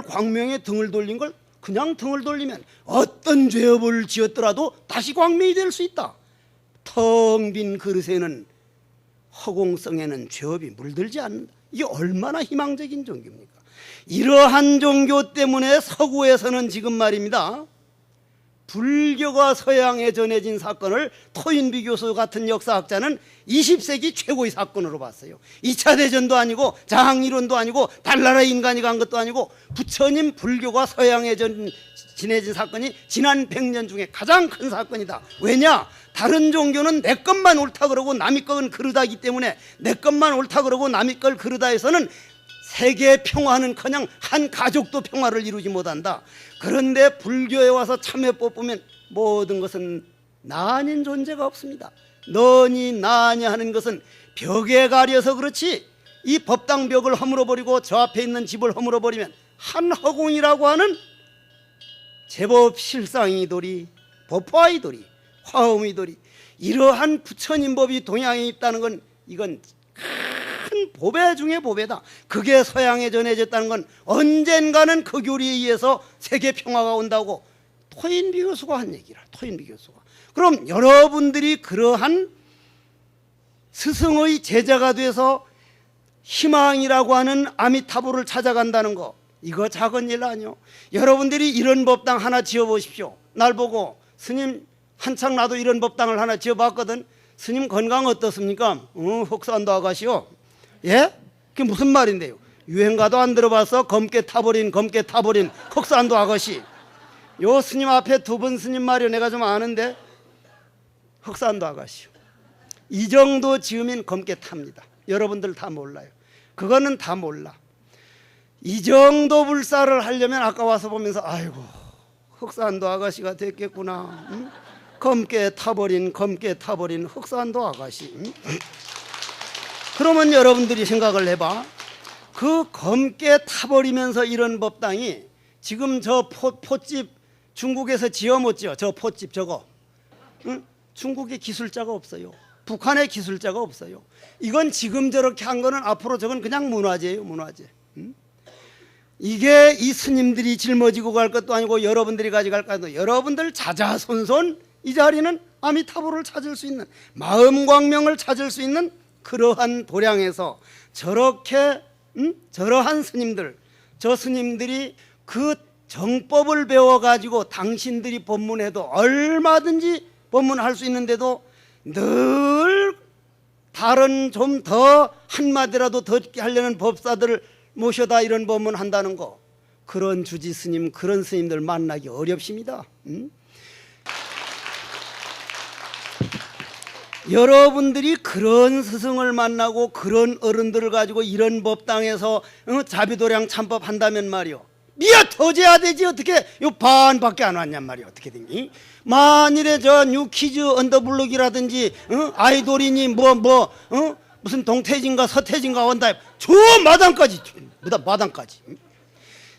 Speaker 1: 광명에 등을 돌린 걸 그냥 등을 돌리면 어떤 죄업을 지었더라도 다시 광명이 될 수 있다. 텅 빈 그릇에는 허공성에는 죄업이 물들지 않는다. 이게 얼마나 희망적인 종교입니까? 이러한 종교 때문에 서구에서는 지금 말입니다, 불교가 서양에 전해진 사건을 토인비 교수 같은 역사학자는 20세기 최고의 사건으로 봤어요. 2차 대전도 아니고 장이론도 아니고 달나라 인간이 간 것도 아니고 부처님 불교가 서양에 지내진 사건이 지난 100년 중에 가장 큰 사건이다. 왜냐? 다른 종교는 내 것만 옳다 그러고 남의 것은 그르다기 때문에 내 것만 옳다 그러고 남의 걸 그르다 해서는 세계 평화는커녕 한 가족도 평화를 이루지 못한다. 그런데 불교에 와서 참회법 보면 모든 것은 나 아닌 존재가 없습니다. 너니 나니 하는 것은 벽에 가려서 그렇지 이 법당벽을 허물어버리고 저 앞에 있는 집을 허물어버리면 한 허공이라고 하는 제법 실상이돌이 법화이돌이 화엄이돌이 이러한 부처님 법이 동양에 있다는 건 이건 큰 보배 중에 보배다. 그게 서양에 전해졌다는 건 언젠가는 그 교리에 의해서 세계 평화가 온다고 토인비 교수가 한 얘기라. 토인비 교수가. 그럼 여러분들이 그러한 스승의 제자가 돼서 희망이라고 하는 아미타불을 찾아간다는 거, 이거 작은 일 아니요. 여러분들이 이런 법당 하나 지어보십시오. 날 보고 스님 한창 나도 이런 법당을 하나 지어봤거든. 스님 건강 어떻습니까? 혹산도 아가씨요. 예? 그게 무슨 말인데요? 유행가도 안 들어봐서 검게 타버린 혹산도 아가씨. 요 스님 앞에 두 분 스님 말이요, 내가 좀 아는데 혹산도 아가씨요. 이 정도 지으면 검게 탑니다. 여러분들 다 몰라요. 그거는 다 몰라. 이 정도 불사를 하려면 아까 와서 보면서 아이고 흑산도 아가씨가 됐겠구나. 응? 검게 타버린 흑산도 아가씨. 응? 그러면 여러분들이 생각을 해봐. 그 검게 타버리면서 이런 법당이 지금 저 포집 중국에서 지어 못 지어. 저 포집 저거. 응? 중국에 기술자가 없어요. 북한에 기술자가 없어요. 이건 지금 저렇게 한 거는 앞으로 저건 그냥 문화재예요. 문화재. 응? 이게 이 스님들이 짊어지고 갈 것도 아니고 여러분들이 가져갈 것도 아니고 여러분들 자자손손 이 자리는 아미타불을 찾을 수 있는 마음광명을 찾을 수 있는 그러한 도량에서 저렇게 저러한 스님들, 저 스님들이 그 정법을 배워가지고 당신들이 법문해도 얼마든지 법문할 수 있는데도 늘 다른 좀 더 한마디라도 더 하려는 법사들을 모셔다 이런 법문 한다는 거, 그런 주지 스님, 그런 스님들 만나기 어렵습니다. 여러분들이 그런 스승을 만나고 그런 어른들을 가지고 이런 법당에서 자비도량 참법 한다면 말이요, 미야 터져야 되지. 어떻게 요 반밖에 안 왔냔 말이야. 어떻게 된기? 만일에 저 뉴키즈 언더블록이라든지 아이돌이니 무슨 동태진가 서태진가 온다, 저 마당까지 마당까지.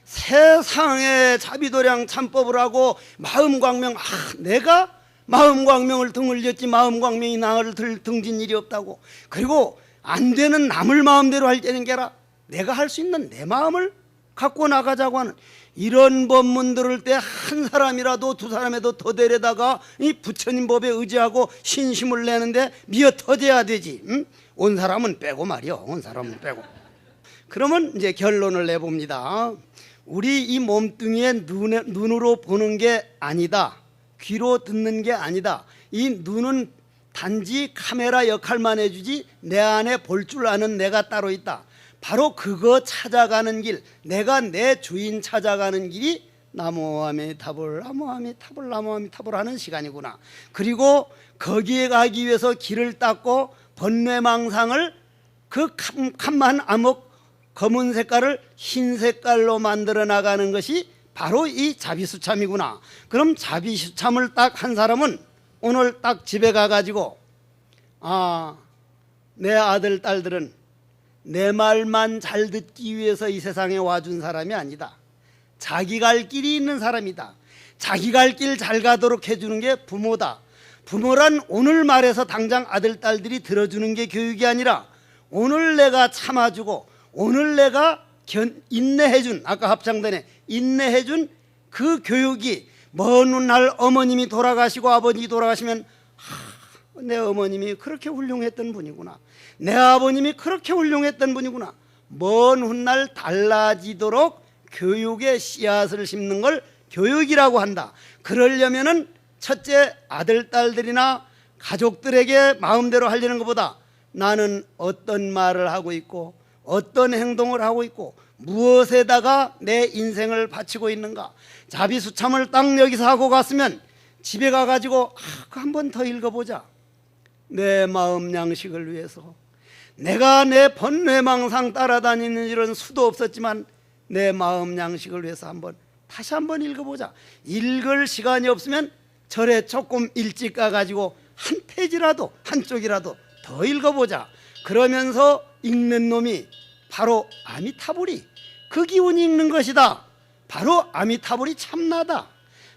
Speaker 1: 세상에 자비도량 참법을 하고 마음광명, 내가 마음광명을 등을 졌지 마음광명이 나를 등진 일이 없다고. 그리고 안 되는 남을 마음대로 할 때는 게라 내가 할 수 있는 내 마음을 갖고 나가자고 하는 이런 법문 들을 때 한 사람이라도 두 사람에도 더 데려다가 이 부처님 법에 의지하고 신심을 내는데 미어 터져야 되지. 온 사람은 빼고 말이요. 온 사람은 빼고. 그러면 이제 결론을 내봅니다. 우리 이 몸뚱이의 눈으로 보는 게 아니다. 귀로 듣는 게 아니다. 이 눈은 단지 카메라 역할만 해주지 내 안에 볼 줄 아는 내가 따로 있다. 바로 그거 찾아가는 길, 내가 내 주인 찾아가는 길이 나무아미타불 나무아미타불 나무아미타불 하는 시간이구나. 그리고 거기에 가기 위해서 길을 닦고 번뇌망상을 그 칸만 암흑 검은 색깔을 흰 색깔로 만들어 나가는 것이 바로 이 자비수참이구나. 그럼 자비수참을 딱 한 사람은 오늘 딱 집에 가가지고 내 아들 딸들은 내 말만 잘 듣기 위해서 이 세상에 와준 사람이 아니다. 자기 갈 길이 있는 사람이다. 자기 갈 길 잘 가도록 해주는 게 부모다. 부모란 오늘 말해서 당장 아들 딸들이 들어주는 게 교육이 아니라 오늘 내가 참아주고 오늘 내가 인내해준, 아까 합창단에 인내해준 그 교육이 먼 날 어머님이 돌아가시고 아버지 돌아가시면 내 어머님이 그렇게 훌륭했던 분이구나, 내 아버님이 그렇게 훌륭했던 분이구나, 먼 훗날 달라지도록 교육의 씨앗을 심는 걸 교육이라고 한다. 그러려면은 첫째 아들 딸들이나 가족들에게 마음대로 하려는 것보다 나는 어떤 말을 하고 있고 어떤 행동을 하고 있고 무엇에다가 내 인생을 바치고 있는가. 자비수참을 딱 여기서 하고 갔으면 집에 가가지고 한 번 더 읽어보자. 내 마음 양식을 위해서 내가 내 번뇌망상 따라다니는 일은 수도 없었지만 내 마음 양식을 위해서 다시 한번 읽어보자. 읽을 시간이 없으면 절에 조금 일찍 가가지고 한 페이지라도 한쪽이라도 더 읽어보자. 그러면서 읽는 놈이 바로 아미타불이 그 기운이 읽는 것이다. 바로 아미타불이 참나다.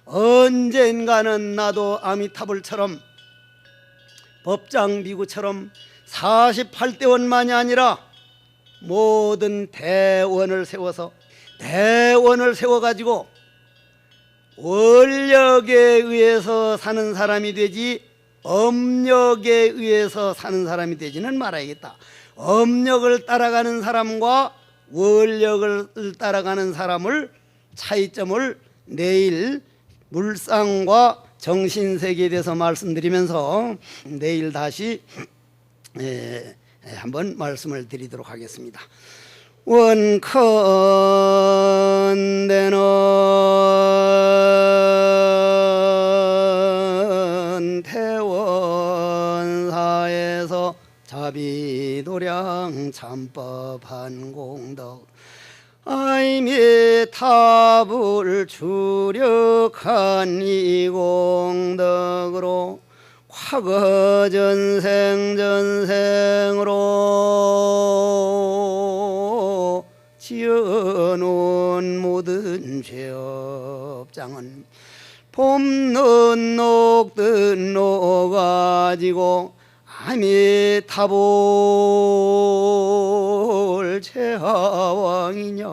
Speaker 1: 언젠가는 나도 아미타불처럼 법장비구처럼 48대원만이 아니라 모든 대원을 세워가지고 원력에 의해서 사는 사람이 되지 업력에 의해서 사는 사람이 되지는 말아야겠다. 업력을 따라가는 사람과 원력을 따라가는 사람을 차이점을 내일 물상과 정신세계에 대해서 말씀드리면서 내일 다시 한번 말씀을 드리도록 하겠습니다. 원컨대는 태원사에서 자비도량 참법한 공덕 아이미타불 주력한 이 공덕으로 과거 전생으로 지어놓은 모든 죄업장은 봄는 녹듯 녹아지고 아미타불 제하왕이냐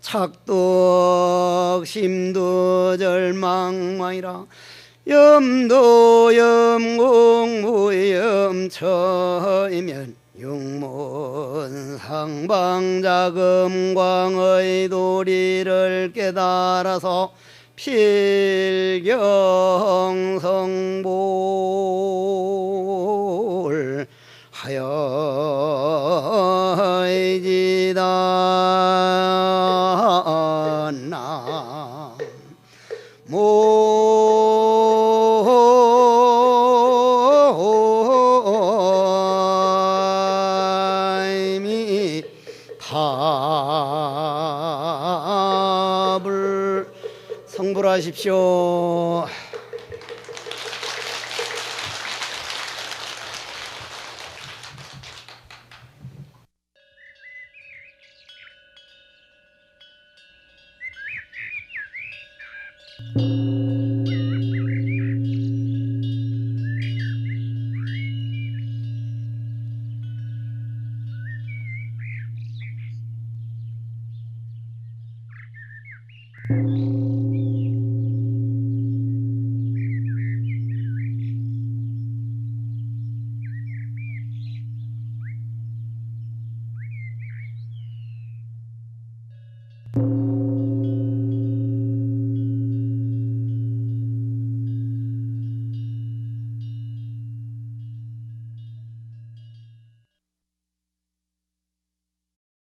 Speaker 1: 착독 심도 절망망이라 염도 염공 무염 처이면 육문 상방자 금광의 도리를 깨달아서 필경성볼 하여지다 모임이 답을 성불하십시오.